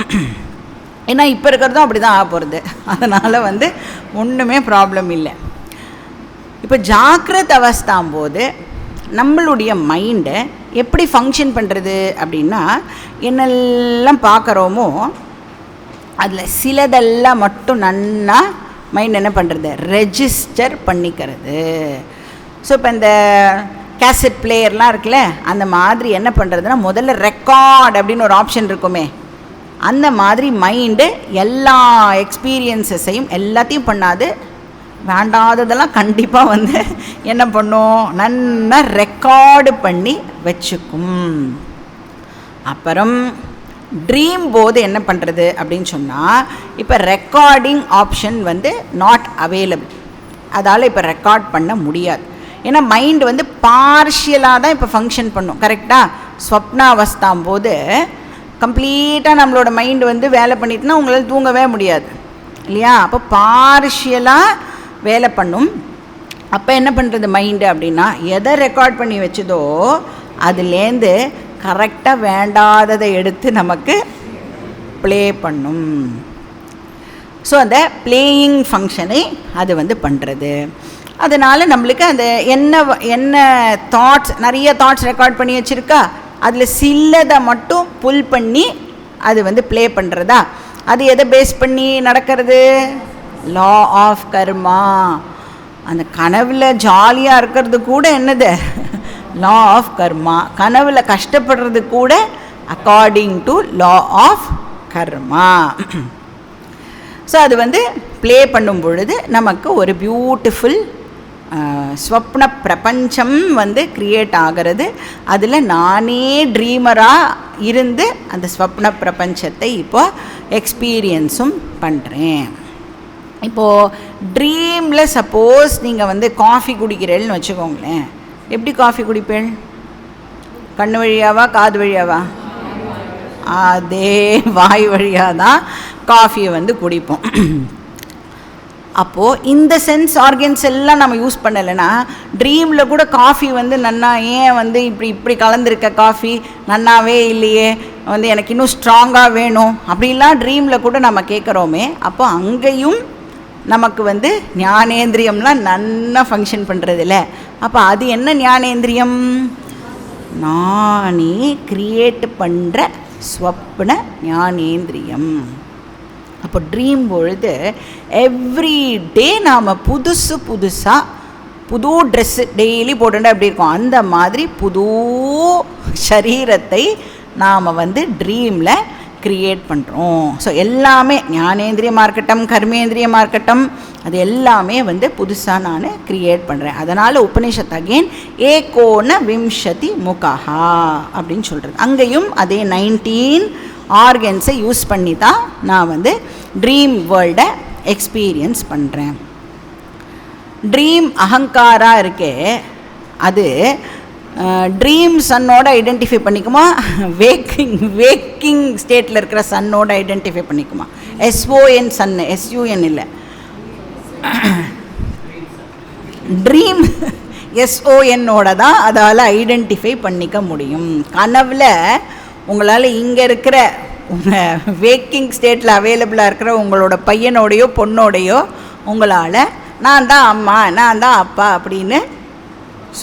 ஏன்னா இப்போ இருக்கிறதும் அப்படி தான் ஆக போகிறது, அதனால் ஒன்றுமே ப்ராப்ளம் இல்லை. இப்போ ஜாக்கிரத அவஸ்தாம்போது நம்மளுடைய மைண்டை எப்படி ஃபங்க்ஷன் பண்ணுறது அப்படின்னா, என்னெல்லாம் பார்க்குறோமோ அதில் சிலதெல்லாம் மட்டும் நன்னா மைண்ட் என்ன பண்ணுறது, ரெஜிஸ்டர் பண்ணிக்கிறது. ஸோ இப்போ இந்த கேசட் பிளேயர்லாம் இருக்குல்ல, அந்த மாதிரி என்ன பண்ணுறதுன்னா முதல்ல ரெக்கார்ட் அப்படின்னு ஒரு ஆப்ஷன் இருக்குமே, அந்த மாதிரி மைண்டு எல்லா எக்ஸ்பீரியன்ஸஸையும் எல்லாத்தையும் பண்ணாது, வேண்டாததெல்லாம் கண்டிப்பாக வந்து என்ன பண்ணும், நல்லா ரெக்கார்டு பண்ணி வச்சுக்கும். அப்புறம் ட்ரீம் போது என்ன பண்ணுறது அப்படின்னு சொன்னால், இப்போ ரெக்கார்டிங் ஆப்ஷன் வந்து நாட் அவைலபிள். அதால் இப்போ ரெக்கார்ட் பண்ண முடியாது. ஏன்னா மைண்டு வந்து பார்ஷியலாக தான் இப்போ ஃபங்க்ஷன் பண்ணும். கரெக்டாக ஸ்வப்னாவஸ்தாம் போது கம்ப்ளீட்டாக நம்மளோட மைண்டு வந்து வேலை பண்ணிட்டுனா உங்களால் தூங்கவே முடியாது இல்லையா? அப்போ பார்ஷியலாக வேலை பண்ணும். அப்போ என்ன பண்ணுறது மைண்டு அப்படின்னா, எதை ரெக்கார்ட் பண்ணி வச்சதோ அதுலேருந்து கரெக்டாக வேண்டாததை எடுத்து நமக்கு ப்ளே பண்ணும். ஸோ அந்த பிளேயிங் ஃபங்க்ஷனை அது வந்து பண்ணுறது. அதனால் நம்மளுக்கு அந்த என்ன தாட்ஸ், நிறைய தாட்ஸ் ரெக்கார்ட் பண்ணி வச்சுருக்கா, அதில் சிலதை மட்டும் புல் பண்ணி அது வந்து ப்ளே பண்ணுறதா. அது எதை பேஸ் பண்ணி நடக்கிறது? Law of karma. அந்த கனவில் ஜாலியாக இருக்கிறது கூட என்னது? Law of karma. கனவில் கஷ்டப்படுறது கூட according to law of karma. So அது வந்து ப்ளே பண்ணும் பொழுது நமக்கு ஒரு பியூட்டிஃபுல் ஸ்வப்ன பிரபஞ்சம் வந்து க்ரியேட் ஆகிறது. அதில் நானே ட்ரீமராக இருந்து அந்த ஸ்வப்ன பிரபஞ்சத்தை இப்போ எக்ஸ்பீரியன்ஸும் பண்ணுறேன். இப்போது ட்ரீமில் சப்போஸ் நீங்கள் வந்து காஃபி குடிக்கிறேன்னு வச்சுக்கோங்களேன், எப்படி காஃபி குடிப்பேன்? கண்ணு வழியாவா காது வழியாவா? அதே வாய் வழியாக தான் காஃபியை வந்து குடிப்போம். அப்போது இந்த சென்ஸ் ஆர்கன்ஸ் எல்லாம் நம்ம யூஸ் பண்ணலைன்னா ட்ரீமில் கூட காஃபி வந்து நன்னா ஏன் வந்து இப்படி கலந்துருக்க காஃபி நன்னாவே இல்லையே, வந்து எனக்கு இன்னும் ஸ்ட்ராங்காக வேணும் அப்படிலாம் ட்ரீமில் கூட நம்ம கேட்குறோமே. அப்போ அங்கேயும் நமக்கு வந்து ஞானேந்திரியம்லாம் நன்னா ஃபங்க்ஷன் பண்ணுறதில்ல. அப்போ அது என்ன ஞானேந்திரியம்? நானே கிரியேட் பண்ணுற ஸ்வப்ன ஞானேந்திரியம். அப்போ ட்ரீம் பொழுது எவ்ரி டே நாம் புதுசாக புது ட்ரெஸ்ஸு டெய்லி போட்டுட்டு அப்படி இருக்கோம். அந்த மாதிரி புது சரீரத்தை நாம் வந்து ட்ரீமில் க்ரியேட் பண்ணுறோம். ஸோ எல்லாமே ஞானேந்திரியமாக இருக்கட்டும், கர்மேந்திரியமாக இருக்கட்டும், அது எல்லாமே வந்து புதுசாக நான் க்ரியேட் பண்ணுறேன். அதனால் உபனிஷத் அகெயின் ஏகோன விம்சதி முகஹா அப்படின்னு சொல்கிறது. அங்கேயும் அதே 19 ஆர்கன்ஸை யூஸ் பண்ணி தான் நான் வந்து ட்ரீம் வேர்ல்டை எக்ஸ்பீரியன்ஸ் பண்ணுறேன். ட்ரீம் அகங்காராக இருக்கே, அது ட்ரீம் சன்னோட ஐடென்டிஃபை பண்ணிக்குமா, வேக்கிங் ஸ்டேட்டில் இருக்கிற சன்னோட ஐடென்டிஃபை பண்ணிக்குமா? SON சன்னு, SUN இல்லை, ட்ரீம் SONோட தான் அதால் ஐடென்டிஃபை பண்ணிக்க முடியும். கனவில் உங்களால் இங்கே இருக்கிற உங்கள் வேக்கிங் ஸ்டேட்டில் அவைலபிளாக இருக்கிற உங்களோட பையனோடையோ பொண்ணோடையோ உங்களால் நான் தான் அம்மா, நான் தான் அப்பா அப்படின்னு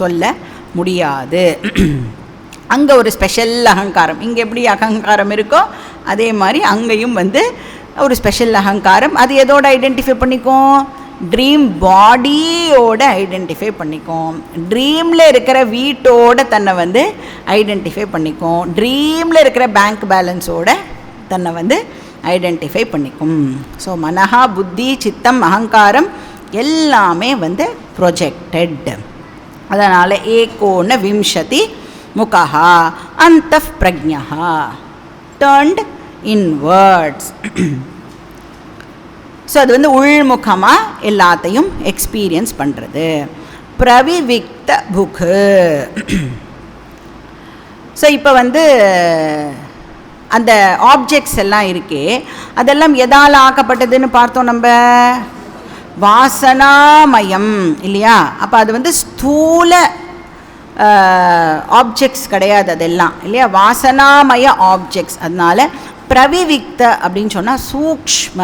சொல்ல முடியாது. அங்கே ஒரு ஸ்பெஷல் அகங்காரம். இங்கே எப்படி அகங்காரம் இருக்கோ அதே மாதிரி அங்கேயும் வந்து ஒரு ஸ்பெஷல் அகங்காரம். அது எதோட ஐடென்டிஃபை பண்ணிக்கும்? ட்ரீம் பாடியோட ஐடென்டிஃபை பண்ணிக்கும். ட்ரீமில் இருக்கிற வீட்டோட தன்னை வந்து ஐடென்டிஃபை பண்ணிக்கும். ட்ரீமில் இருக்கிற பேங்க் பேலன்ஸோட தன்னை வந்து ஐடென்டிஃபை பண்ணிக்கும். ஸோ மனஹா, புத்தி, சித்தம், அகங்காரம் எல்லாமே வந்து ப்ரொஜெக்டட். அதனால் ஏகோன விம்சதி முகஹா அந்தః பிரஜ்ஞஹா டர்ன்ட் இன்வர்ட்ஸ். ஸோ அது வந்து உள்முகமாக எல்லாத்தையும் எக்ஸ்பீரியன்ஸ் பண்ணுறது. பிரவிவிக்த புக்கு. ஸோ இப்போ வந்து அந்த ஆப்ஜெக்ட்ஸ் எல்லாம் இருக்கே, அதெல்லாம் எதால் ஆக்கப்பட்டதுன்னு பார்த்தோம் நம்ம? வாசனாமயம் இல்லையா? அப்போ அது வந்து ஸ்தூல ஆப்ஜெக்ட்ஸ் கிடையாது அதெல்லாம் இல்லையா, வாசனாமய ஆப்ஜெக்ட்ஸ். அதனால் பிரவிவிக்த அப்படின்னு சொன்னால் சூக்ஷ்ம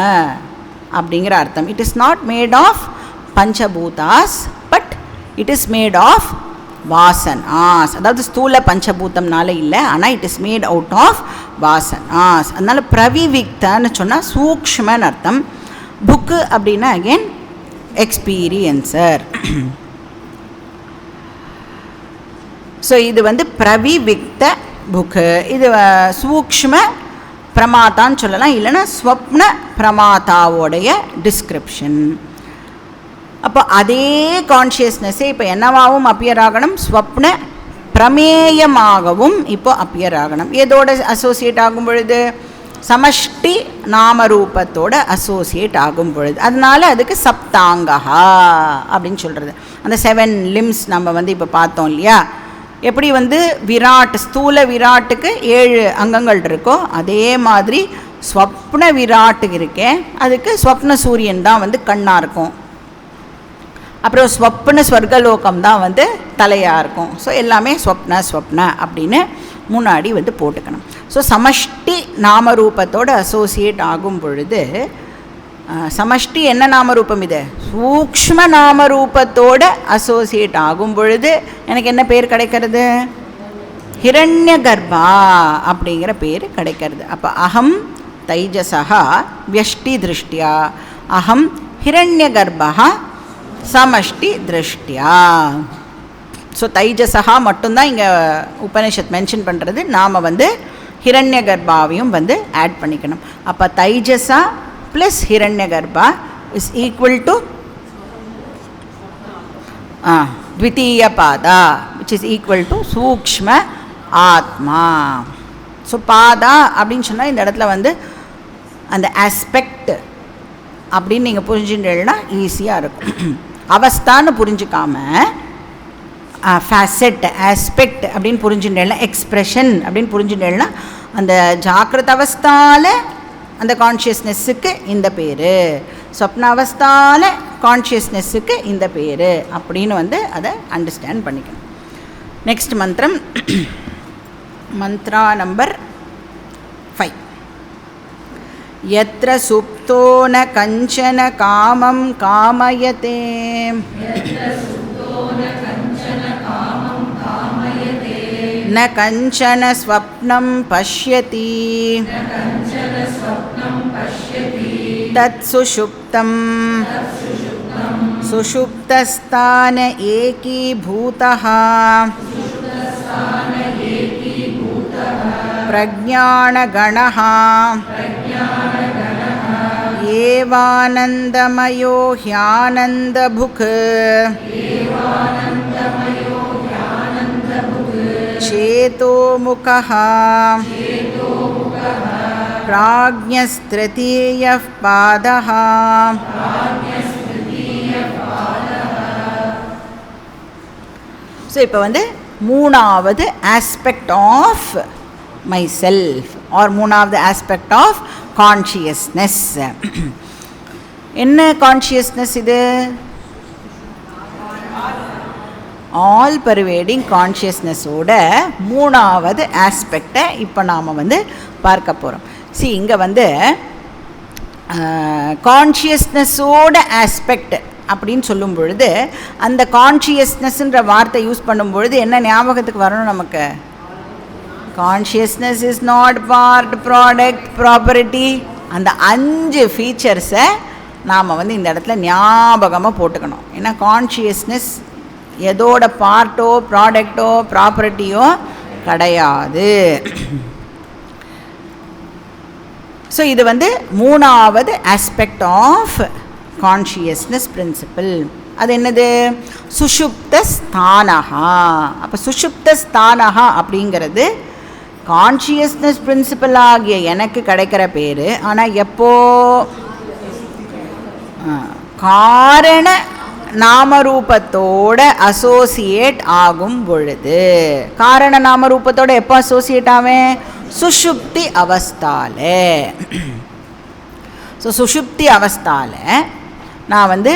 அப்படிங்கிற அர்த்தம். It is not made of பஞ்சபூதாஸ், but it is made of வாசனாஸ். அதாவது ஸ்தூல பஞ்சபூதம்னால இல்லை, ஆனால் it is made out of வாசனாஸ். அதனால் பிரவிவிக்தன்னு சொன்னால் சூக்ஷ்மன்னு அர்த்தம். புக்கு அப்படின்னா அகெயின் எக்ஸ்பீரியன்சர். ஸோ இது வந்து பிரவிவிக்த புக்கு. இது சூக்ஷ்ம பிரமாதான்னு சொல்லலாம், இல்லைன்னா ஸ்வப்ன பிரமாதாவோடைய டிஸ்கிரிப்ஷன். அப்போ அதே கான்ஷியஸ்னஸ்ஸே இப்போ என்னவாகவும் அப்பியர் ஆகணும், ஸ்வப்ன பிரமேயமாகவும் இப்போ அப்பியர் ஆகணும். எதோட அசோசியேட் ஆகும் பொழுது, சமஷ்டி நாமரூபத்தோட அசோசியேட் ஆகும் பொழுது. அதனால அதுக்கு சப்தாங்கா அப்படின்னு சொல்கிறது. அந்த 7 limbs நம்ம வந்து இப்போ பார்த்தோம் இல்லையா, எப்படி வந்து விராட் ஸ்தூல விராட்டுக்கு 7 அங்கங்கள் இருக்கோ அதே மாதிரி ஸ்வப்ன விராட்டுக்கு இருக்கே அதுக்கு ஸ்வப்ன சூரியன் தான் வந்து கண்ணாக இருக்கும், அப்புறம் ஸ்வப்ன ஸ்வர்கலோகம் தான் வந்து தலையாக இருக்கும். ஸோ எல்லாமே ஸ்வப்ன அப்படின்னு முன்னாடி வந்து போட்டுக்கணும். ஸோ சமஷ்டி நாமரூபத்தோடு அசோசியேட் ஆகும் பொழுது, சமஷ்டி என்ன நாமரூபம், இது சூக்ஷ்ம நாமரூபத்தோடு அசோசியேட் ஆகும் பொழுது எனக்கு என்ன பேர் கிடைக்கிறது, ஹிரண்ய கர்ப்பா அப்படிங்கிற பேர் கிடைக்கிறது. அப்போ அகம் தைஜசா வியஷ்டி திருஷ்டியா, அகம் ஹிரண்ய கர்ப்பா சமஷ்டி திருஷ்டியா. ஸோ தைஜசா மட்டும்தான் இங்கே உபனிஷத் மென்ஷன் பண்ணுறது, நாம் வந்து ஹிரண்ய கர்ப்பாவையும் வந்து ஆட் பண்ணிக்கணும். அப்போ தைஜசா ப்ளஸ் ஹிரண்ய கர்ப்பா இஸ் ஈக்குவல் டு த்விதீய பாதா விச் இஸ் ஈக்குவல் டு சூக்ஷ்ம ஆத்மா. ஸோ பாதா அப்படின்னு சொன்னால் இந்த இடத்துல வந்து அந்த ஆஸ்பெக்ட் அப்படின்னு நீங்கள் புரிஞ்சுட்டீங்கன்னா ஈஸியாக இருக்கும். அவஸ்தான்னு புரிஞ்சுக்காம ஃபேசட் ஆஸ்பெக்ட் அப்படின்னு புரிஞ்சுட்டேன்னா, எக்ஸ்ப்ரெஷன் அப்படின்னு புரிஞ்சுட்டேன்னா, அந்த ஜாக்கிரத அவஸ்தாவில் அந்த கான்ஷியஸ்னஸுக்கு இந்த பேர், சொப்னாவஸ்தாவில் கான்ஷியஸ்னஸுக்கு இந்த பேர் அப்படின்னு வந்து அதை அண்டர்ஸ்டாண்ட் பண்ணிக்கணும். நெக்ஸ்ட் மந்திரம், மந்த்ரா நம்பர் 5. யத்ர சுப்தோ ந கஞ்சன காமம் காமயதே ந கஞ்சன ஸ்வப்னம் பஷ்யதி தத் சுஷுப்தம் சுஷுப்தஸ்தான ஏகீபூதः பிரஜ்ஞானகணः ஏவானந்தமயோ ஹ்யானந்தபுக் சேதோமுகः பிராஜ்ஞஸ்திருதீயः பாதः. ஸோ இப்போ வந்து மூணாவது aspect of my self or மூணாவது ஆஸ்பெக்ட் ஆஃப் கான்ஷியஸ்னஸ். என்ன கான்ஷியஸ்னஸ் இது? ஆல் பர்வேடிங் கான்ஷியஸ்னஸோட மூணாவது ஆஸ்பெக்டை இப்போ நாம் வந்து பார்க்க போகிறோம். சி இங்கே வந்து கான்ஷியஸ்னஸோட ஆஸ்பெக்ட் அப்படின்னு சொல்லும் பொழுது, அந்த கான்ஷியஸ்னஸ்ன்ற வார்த்தை யூஸ் பண்ணும் பொழுது என்ன ஞாபகத்துக்கு வரணும் நமக்கு? Consciousness is not part, product, property. அந்த 5 ஃபீச்சர்ஸை நாம் வந்து இந்த இடத்துல ஞாபகமாக போட்டுக்கணும். ஏன்னா கான்ஷியஸ்னஸ் எதோட பார்ட்டோ ப்ராடக்டோ ப்ராப்பர்ட்டியோ கிடையாது. ஸோ இது வந்து மூணாவது ஆஸ்பெக்ட் ஆஃப் கான்ஷியஸ்னஸ் பிரின்சிபிள். அது என்னது? சுஷுப்த ஸ்தானஹா. அப்போ சுஷுப்த ஸ்தானஹா அப்படிங்கிறது கான்ஷியஸ்னஸ் பிரின்சிபிள் ஆகிய எனக்கு கிடைக்கிற பேர். ஆனால் எப்போ? காரண நாமரூபத்தோட அசோசியேட் ஆகும் பொழுது. காரண நாமரூபத்தோட எப்போ அசோசியேட் ஆவேன்? சுஷுப்தி அவஸ்தால. ஸோ சுஷுப்தி அவஸ்தால நான் வந்து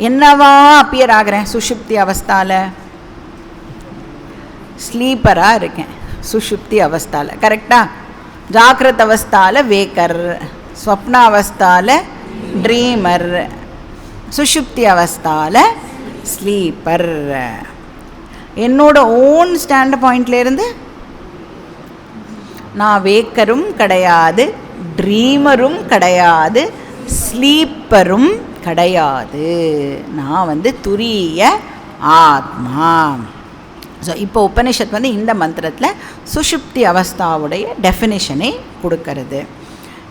என்னவா அப்பியர் ஆகிறேன்? சுஷுப்தி அவஸ்தால ஸ்லீப்பராக இருக்கேன். சுஷுப்தி அவஸ்தால கரெக்டாக. ஜாக்கிரத் அவஸ்தால வேக்கர், ஸ்வப்ன அவஸ்தால ட்ரீமர், சுஷுப்தி அவஸ்தால ஸ்லீப்பர். என்னோட ஓன் ஸ்டாண்ட் பாயிண்ட்லேருந்து நான் வேக்கரும் கிடையாது, ட்ரீமரும் கிடையாது, ஸ்லீப்பரும் கிடையாது. நான் வந்து துரிய ஆத்மா. ஸோ இப்போ உபனிஷத் வந்து இந்த மந்திரத்தில் சுஷுப்தி அவஸ்தாவுடைய டெஃபினேஷனை கொடுக்கறது.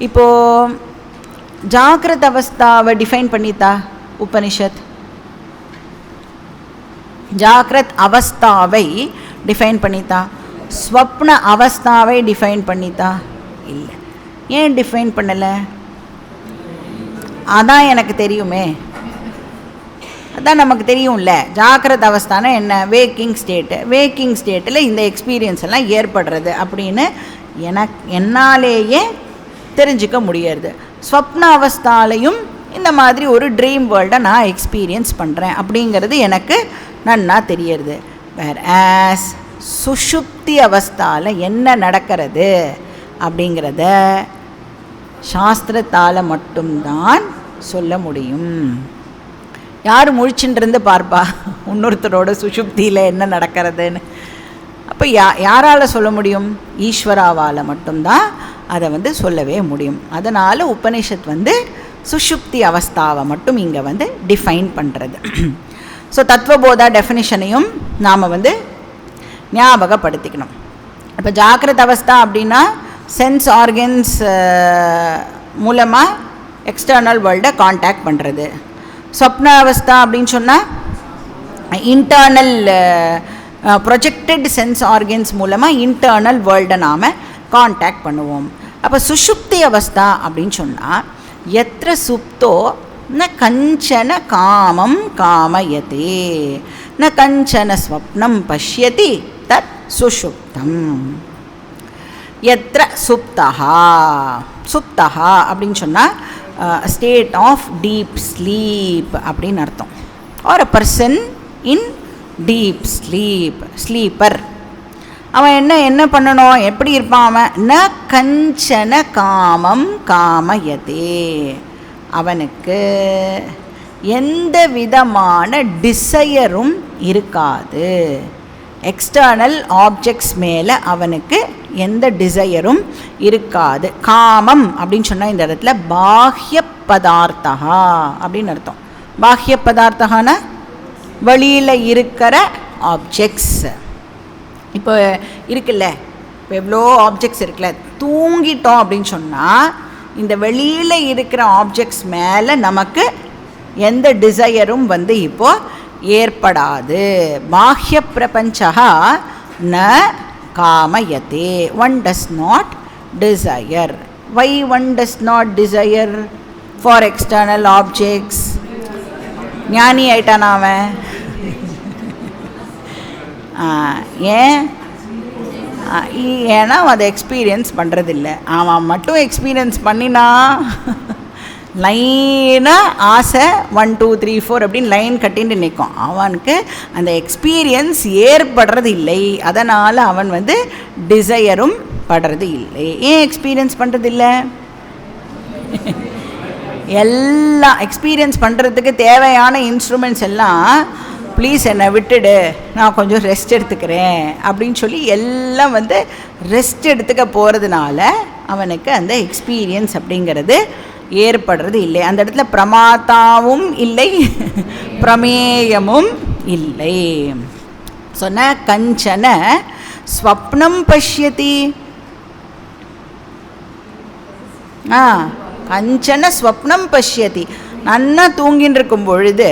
இப்போது ஜாகிரத் அவஸ்தாவை டிஃபைன் பண்ணித்தா உபனிஷத். ஜாகிரத் அவஸ்தாவை டிஃபைன் பண்ணித்தா. ஸ்வப்ன அவஸ்தாவை டிஃபைன் பண்ணித்தா? இல்லை. ஏன் டிஃபைன் பண்ணலை? அதான் எனக்கு தெரியுமே, அதான் நமக்கு தெரியும்ல. ஜாக்கிரத அவஸ்தானா என்ன? Waking state. வேக்கிங் ஸ்டேட்டில் இந்த எக்ஸ்பீரியன்ஸ் எல்லாம் ஏற்படுறது அப்படின்னு என்னாலேயே தெரிஞ்சுக்க முடியாது. ஸ்வப்ன அவஸ்தாலையும் இந்த மாதிரி ஒரு ட்ரீம் வேர்ல்டை நான் எக்ஸ்பீரியன்ஸ் பண்ணுறேன் அப்படிங்கிறது எனக்கு நன்னா தெரியறது. வேர் ஆஸ் சுஷுப்தி அவஸ்தாவில் என்ன நடக்கிறது அப்படிங்கிறத சாஸ்திரத்தால் மட்டும்தான் சொல்ல முடியும். யார் முழிச்சுட்டு பார்ப்பா இன்னொருத்தரோட சுஷுப்தியில் என்ன நடக்கிறதுன்னு? அப்போ யாரால் சொல்ல முடியும்? ஈஸ்வராவால் மட்டும்தான் அதை வந்து சொல்லவே முடியும். அதனால் உபனிஷத் வந்து சுஷுப்தி அவஸ்தாவை மட்டும் இங்கே வந்து டிஃபைன் பண்ணுறது. ஸோ தத்துவபோதா டெஃபினிஷனையும் நாம் வந்து ஞாபகப்படுத்திக்கணும். இப்போ ஜாக்கிரத அவஸ்தா அப்படின்னா சென்ஸ் ஆர்கன்ஸ் மூலமாக எக்ஸ்டர்னல் வேர்ல்டை காண்டாக்ட் பண்ணுறது. சொப்ன அவஸ்தா அப்படின்னு சொன்னால் இன்டர்னல் ப்ரொஜெக்டட் சென்ஸ் ஆர்கன்ஸ் மூலமாக இன்டர்னல் வேர்ல்டை நாம் காண்டாக்ட் பண்ணுவோம். அப்போ சுஷுப்தி அவஸ்தா அப்படின்னு சொன்னால் எத்திர சுப்தோ ந கஞ்சன காமம் காமயதே ந கஞ்சன ஸ்வப்னம் பஷ்யதி தத் சுஷுப்தம். எத்திர சுப்தஹா, சுப்தஹா அப்படின்னு சொன்னால் ஸ்டேட் ஆஃப் டீப் ஸ்லீப் அப்படின்னு அர்த்தம். Or a person in deep sleep, sleeper. அவன் என்ன பண்ணணும், எப்படி இருப்பான் அவன்? ந கஞ்சன காமம் காமயதே, அவனுக்கு எந்த விதமான டிசையரும் இருக்காது. எக்ஸ்டர்னல் ஆப்ஜெக்ட்ஸ் மேலே அவனுக்கு எந்த டிசையரும் இருக்காது. காமம் அப்படின்னு சொன்னால் இந்த இடத்துல பாஹ்ய பதார்த்தா அப்படின்னு அர்த்தம். பாஹ்ய பதார்த்தகான வெளியில் இருக்கிற ஆப்ஜெக்ட்ஸ். இப்போ இருக்குல்ல, இப்போ எவ்வளோ ஆப்ஜெக்ட்ஸ் இருக்குல்ல, தூங்கிட்டோம் அப்படின்னு சொன்னால் இந்த வெளியில் இருக்கிற ஆப்ஜெக்ட்ஸ் மேலே நமக்கு எந்த டிசையரும் வந்து இப்போது ஏற்படாது. பாஹ்ய பிரபஞ்சா ந காமயதே, one does not desire. Why one does not desire for external objects? ஞானி ஆயிட்டானா அவன்? ஏன்னா அதை எக்ஸ்பீரியன்ஸ் பண்ணுறதில்ல. அவன் மட்டும் எக்ஸ்பீரியன்ஸ் பண்ணினா லைனாக ஆசை 1 2 3 4 அப்படின்னு லைன் கட்டின்னு நிற்கும். அவனுக்கு அந்த எக்ஸ்பீரியன்ஸ் ஏற்படுறது இல்லை. அதனால் அவன் வந்து டிசையரும் படுறது இல்லை. ஏன் எக்ஸ்பீரியன்ஸ் பண்ணுறதில்லை? எல்லாம் எக்ஸ்பீரியன்ஸ் பண்ணுறதுக்கு தேவையான இன்ஸ்ட்ருமெண்ட்ஸ் எல்லாம் ப்ளீஸ் என்னை விட்டுடு, நான் கொஞ்சம் ரெஸ்ட் எடுத்துக்கிறேன் அப்படின்னு சொல்லி எல்லாம் வந்து ரெஸ்ட் எடுத்துக்க போகிறதுனால அவனுக்கு அந்த எக்ஸ்பீரியன்ஸ் அப்படிங்கிறது ஏற்படுறது இல்லை. அந்த இடத்துல பிரமாத்தாவும் இல்லை, பிரமேயமும் இல்லை. சொன்ன கஞ்சன ஸ்வப்னம் பஷ்யதி. கஞ்சன ஸ்வப்னம் பஷ்யதி, நன்னா தூங்கின்னு இருக்கும் பொழுது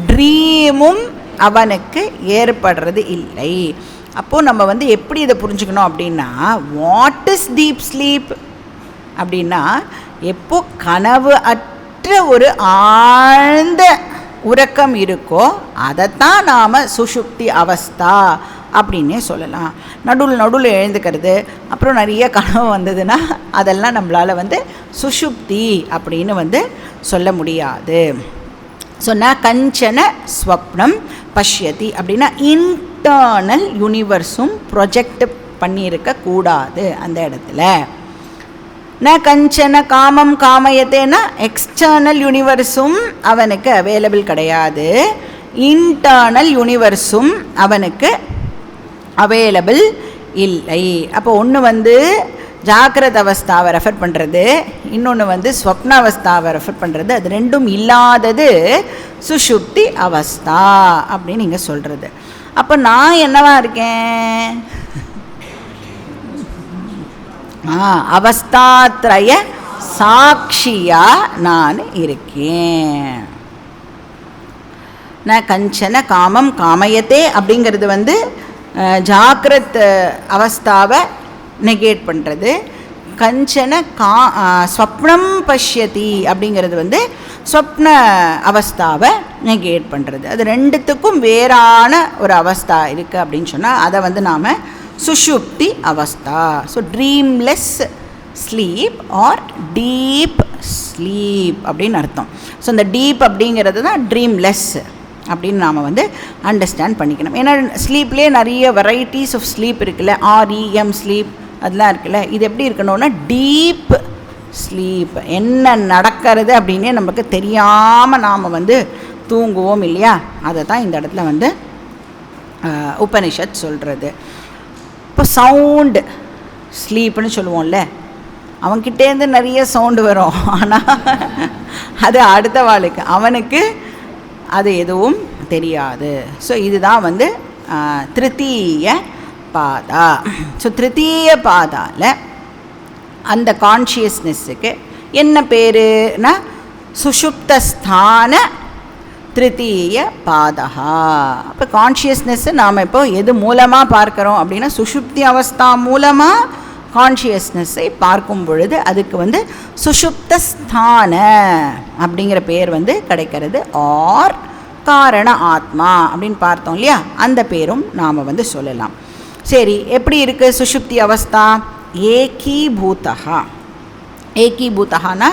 ட்ரீமும் அவனுக்கு ஏற்படுறது இல்லை. அப்போது நம்ம வந்து எப்படி இதை புரிஞ்சுக்கணும் அப்படின்னா, வாட் இஸ் டீப் ஸ்லீப் அப்படின்னா, எப்போ கனவு அற்ற ஒரு ஆழ்ந்த உறக்கம் இருக்கோ அதைத்தான் நாம் சுஷுப்தி அவஸ்தா அப்படின்னே சொல்லலாம். நடுவில் எழுந்துக்கிறது, அப்புறம் நிறைய கனவு வந்ததுன்னா அதெல்லாம் நம்மளால் வந்து சுஷுப்தி அப்படின்னு வந்து சொல்ல முடியாது. சொன்னால் கஞ்சன ஸ்வப்னம் பஷ்யதி அப்படின்னா இன்டர்னல் யூனிவர்ஸும் ப்ரொஜெக்ட் பண்ணியிருக்கக்கூடாது அந்த இடத்துல. ந கஞ்சன காமம் காமயத்தேனா எக்ஸ்டர்னல் யூனிவர்ஸும் அவனுக்கு அவைலபிள் கிடையாது, இன்டர்னல் யூனிவர்ஸும் அவனுக்கு அவைலபிள் இல்லை. அப்போ ஒன்று வந்து ஜாக்கிரத அவஸ்தாவை ரெஃபர் பண்ணுறது, இன்னொன்று வந்து ஸ்வப்ன அவஸ்தாவை ரெஃபர் பண்ணுறது. அது ரெண்டும் இல்லாதது சுஷுப்தி அவஸ்தா அப்படின்னு நீங்கள் சொல்கிறது. அப்போ நான் என்னவா இருக்கேன்? அவஸ்தாத்ரய சாட்சியா நான் இருக்கேன். ந கஞ்சன காமம் காமயத்தே அப்படிங்கிறது வந்து ஜாக்கிரத் அவஸ்தாவை நெகேட் பண்ணுறது. கஞ்சன ஸ்வப்னம் பஷ்யதி அப்படிங்கிறது வந்து ஸ்வப்ன அவஸ்தாவை நெகேட் பண்ணுறது. அது ரெண்டுத்துக்கும் வேறான ஒரு அவஸ்தா இருக்குது அப்படின்னு சொன்னால் அதை வந்து நாம் சுஷுப்தி அவஸ்தா. So dreamless sleep or deep sleep அப்படின்னு அர்த்தம். ஸோ இந்த டீப் அப்படிங்கிறது தான் ட்ரீம்லெஸ் அப்படின்னு நாம் வந்து அண்டர்ஸ்டாண்ட் பண்ணிக்கணும். ஏன்னா ஸ்லீப்லேயே நிறைய வெரைட்டிஸ் ஆஃப் ஸ்லீப் இருக்குல்ல, REM ஸ்லீப் அதெல்லாம் இருக்குல்ல. இது எப்படி இருக்கணும்னா டீப் ஸ்லீப், என்ன நடக்கிறது அப்படின்னே நமக்கு தெரியாமல் நாம் வந்து தூங்குவோம் இல்லையா, அதை தான் இந்த இடத்துல வந்து உபனிஷத் சொல்கிறது. இப்போ சவுண்டு ஸ்லீப்புன்னு சொல்லுவோம்ல, அவன்கிட்டேருந்து நிறைய சவுண்டு வரும், ஆனால் அது அடுத்த வாழ்க்கை அவனுக்கு அது எதுவும் தெரியாது. ஸோ இதுதான் வந்து திருத்தீய பாதா. ஸோ திருத்தீய பாதாவில் அந்த கான்ஷியஸ்னஸுக்கு என்ன பேருனா சுஷுப்தஸ்தான திருத்தீய பாதா. அப்போ கான்ஷியஸ்னஸ்ஸு நாம் இப்போ எது மூலமாக பார்க்குறோம் அப்படின்னா சுஷுப்தி அவஸ்தா மூலமாக கான்ஷியஸ்னஸை பார்க்கும் பொழுது அதுக்கு வந்து சுஷுப்தஸ்தான அப்படிங்கிற பேர் வந்து கிடைக்கிறது. ஆர் காரண ஆத்மா அப்படின்னு பார்த்தோம் இல்லையா, அந்த பேரும் நாம் வந்து சொல்லலாம். சரி, எப்படி இருக்குது சுஷுப்தி அவஸ்தா? ஏகீபூதா. ஏகீபூதானா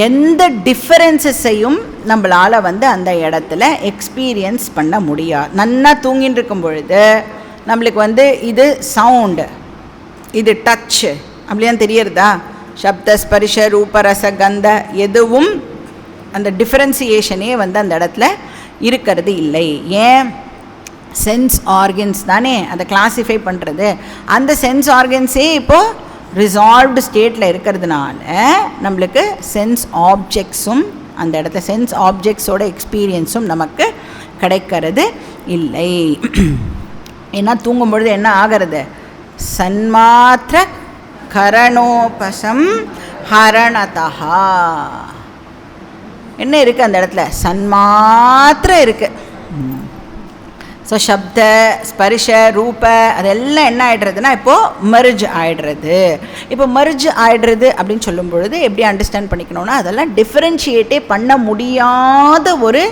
எந்த டிஃபரன்ஸஸையும் நம்மளால் வந்து அந்த இடத்துல எக்ஸ்பீரியன்ஸ் பண்ண முடியாது. நல்லா தூங்கின்னு இருக்கும் பொழுது நம்மளுக்கு வந்து இது சவுண்டு, இது டச்சு அப்படிலாம் தெரியறதா? சப்த ஸ்பரிஷ ரூப ரச கந்த எதுவும் அந்த டிஃபரன்சியேஷனே வந்து அந்த இடத்துல இருக்கிறது இல்லை. ஏன்? சென்ஸ் ஆர்கன்ஸ் தானே அதை கிளாஸிஃபை பண்ணுறது. அந்த சென்ஸ் ஆர்கன்ஸே இப்போது ரிசால்வ்டு ஸ்டேட்டில் இருக்கிறதுனால நம்மளுக்கு சென்ஸ் ஆப்ஜெக்ட்ஸும் அந்த இடத்துல சென்ஸ் ஆப்ஜெக்ட்ஸோட எக்ஸ்பீரியன்ஸும் நமக்கு கிடைக்கிறது இல்லை. ஏன்னா தூங்கும்பொழுது என்ன ஆகிறது? சன்மாத்திர கரணோபசம் ஹரணதா. என்ன இருக்குது அந்த இடத்துல? சன்மாத்திரம் இருக்குது. ஸோ சப்த ஸ்பரிஷ ரூப அதெல்லாம் என்ன ஆகிடுறதுன்னா இப்போது மர்ஜ் ஆகிடுறது. இப்போ மர்ஜ் ஆகிடுறது அப்படின்னு சொல்லும் பொழுது எப்படி அண்டர்ஸ்டாண்ட் பண்ணிக்கணும்னா அதெல்லாம் டிஃப்ரென்ஷியேட்டே பண்ண முடியாத ஒரு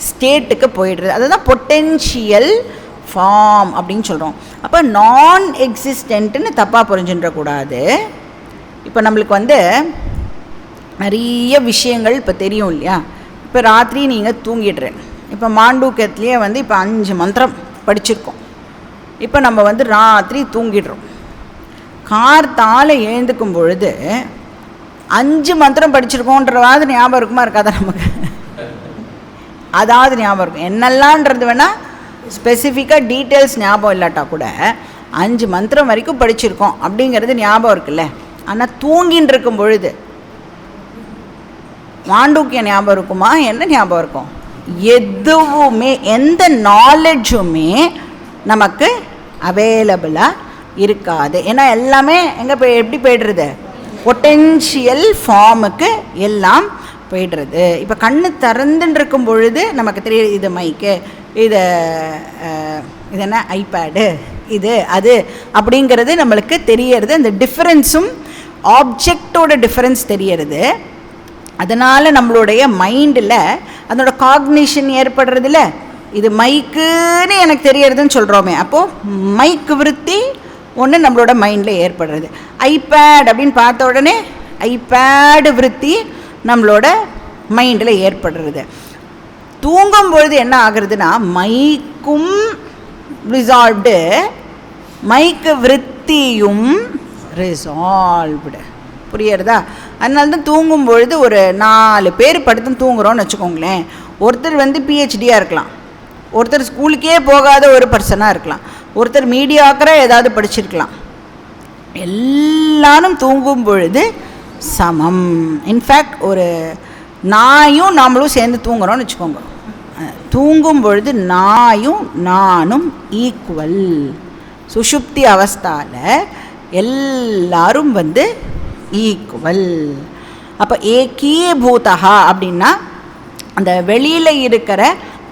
ஸ்டேட்டுக்கு போயிடுறது. அதுதான் பொட்டென்ஷியல் ஃபார்ம் அப்படின்னு சொல்கிறோம். அப்போ நான் எக்ஸிஸ்டன்ட்டுன்னு தப்பாக புரிஞ்சுன்றக்கூடாது. இப்போ நம்மளுக்கு வந்து நிறைய விஷயங்கள் இப்போ தெரியும் இல்லையா. இப்போ ராத்திரி நீங்கள் தூங்கிடுறேன். இப்போ மாண்டூக்கியத்துலேயே வந்து இப்போ 5 மந்திரம் படிச்சிருக்கோம். இப்போ நம்ம வந்து ராத்திரி தூங்கிடுறோம். கார்த்தால் எழுந்துக்கும் பொழுது 5 மந்திரம் படிச்சிருக்கோன்றவாது ஞாபகம் இருக்குமா இருக்காதா நமக்கு? அதாவது ஞாபகம் இருக்கும். என்னெல்லாம்ன்றது வேணால் ஸ்பெசிஃபிக்காக டீட்டெயில்ஸ் ஞாபகம் இல்லாட்டா கூட 5 மந்திரம் வரைக்கும் படிச்சிருக்கோம் அப்படிங்கிறது ஞாபகம் இருக்குல்ல. ஆனால் தூங்கின்னு இருக்கும் பொழுது மாண்டூக்கியம் ஞாபகம் இருக்குமா? என்ன ஞாபகம் இருக்கும்? எதுவுமே எந்த நாலெட்ஜுமே நமக்கு அவைலபிளாக இருக்காது. ஏன்னா எல்லாமே எங்கே போய் எப்படி போய்டுறது? பொட்டென்ஷியல் ஃபார்முக்கு எல்லாம் போய்டுறது. இப்போ கண்ணு திறந்துன்னு இருக்கும் பொழுது நமக்கு தெரியுது இது மைக்கு, இது என்ன ஐபேடு, இது அது அப்படிங்கிறது நம்மளுக்கு தெரியறது. அந்த டிஃப்ரென்ஸும் ஆப்ஜெக்டோட டிஃப்ரென்ஸ் தெரியறது. அதனால் நம்மளுடைய மைண்டில் அதனோட காக்னிஷன் ஏற்படுறதில்ல. இது மைக்குன்னு எனக்கு தெரியறதுன்னு சொல்கிறோமே, அப்போது மைக்கு விருத்தி ஒன்று நம்மளோட மைண்டில் ஏற்படுறது. ஐபேட் அப்படின்னு பார்த்த உடனே ஐபேடு விருத்தி நம்மளோட மைண்டில் ஏற்படுறது. தூங்கும்பொழுது என்ன ஆகுறதுன்னா மைக்கும் ரிசால்வ்டு, மைக்கு விருத்தியும் ரிசால்வ்டு. புரியுறதா? அதனால தான் தூங்கும்பொழுது ஒரு 4 பேர் படுத்து தூங்குறோன்னு வச்சுக்கோங்களேன். ஒருத்தர் வந்து பிஹெச்டியாக இருக்கலாம், ஒருத்தர் ஸ்கூலுக்கே போகாத ஒரு பர்சனாக இருக்கலாம், ஒருத்தர் மீடியாக்கராக ஏதாவது படிச்சிருக்கலாம். எல்லாரும் தூங்கும் பொழுது சமம். இன்ஃபேக்ட் ஒரு நாயும் நாமளும் சேர்ந்து தூங்குறோன்னு வச்சுக்கோங்க. தூங்கும் பொழுது நாயும் நானும் ஈக்குவல். சுஷுப்தி அவஸ்தாவில் எல்லாரும் ஈக்குவல். அப்போ ஏகீபூதா அப்படின்னா அந்த வெளியில் இருக்கிற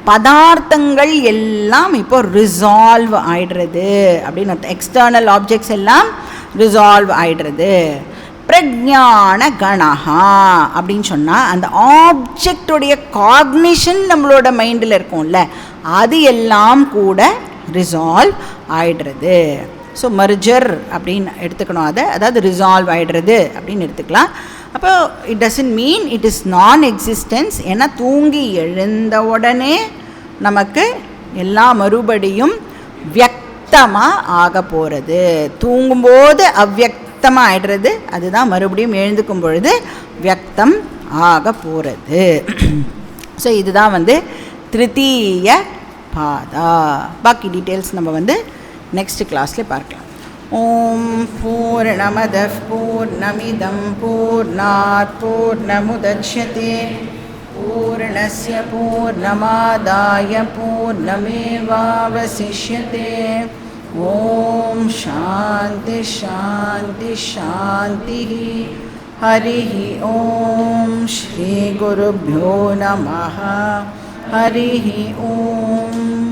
பதார்த்தங்கள் எல்லாம் இப்போ ரிசால்வ் ஆயிடுறது அப்படின்னு அர்த்தம். எக்ஸ்டர்னல் ஆப்ஜெக்ட்ஸ் எல்லாம் ரிசால்வ் ஆயிடுறது. பிரஜான கணஹா அப்படின்னு சொன்னால் அந்த ஆப்ஜெக்டுடைய காக்னிஷன் நம்மளோட மைண்டில் இருக்கும்ல, அது எல்லாம் கூட ரிசால்வ் ஆயிடுறது. ஸோ மர்ஜர் அப்படின்னு எடுத்துக்கணும் அதை, அதாவது ரிசால்வ் ஆகிடுறது அப்படின்னு எடுத்துக்கலாம். அப்போ it doesn't mean it is நான் எக்ஸிஸ்டன்ஸ். ஏன்னா தூங்கி எழுந்த உடனே நமக்கு எல்லாம் மறுபடியும் வியக்தமாக ஆக போகிறது. தூங்கும்போது அவ்வியக்தமாக ஆகிடுறது, அதுதான் மறுபடியும் எழுந்துக்கும் பொழுது வியக்தம் ஆக போகிறது. ஸோ இதுதான் திருத்தீய பாதா. பாக்கி டீட்டெயில்ஸ் நம்ம நெக்ஸ்ட் கிளாஸ்ல பார்க்கலாம். ஓம் பூர்ணமதః பூர்ணமிதம் பூர்ணாத் பூர்ணமுதச்யதே பூர்ணஸ்ய பூர்ணமாதாய பூர்ணமேவாவசிஷ்யதே. ஓம் சாந்தி சாந்தி சாந்தி. ஹரிः ஓம் ஸ்ரீ குருभ्यो நமः. ஹரிः ஓம்.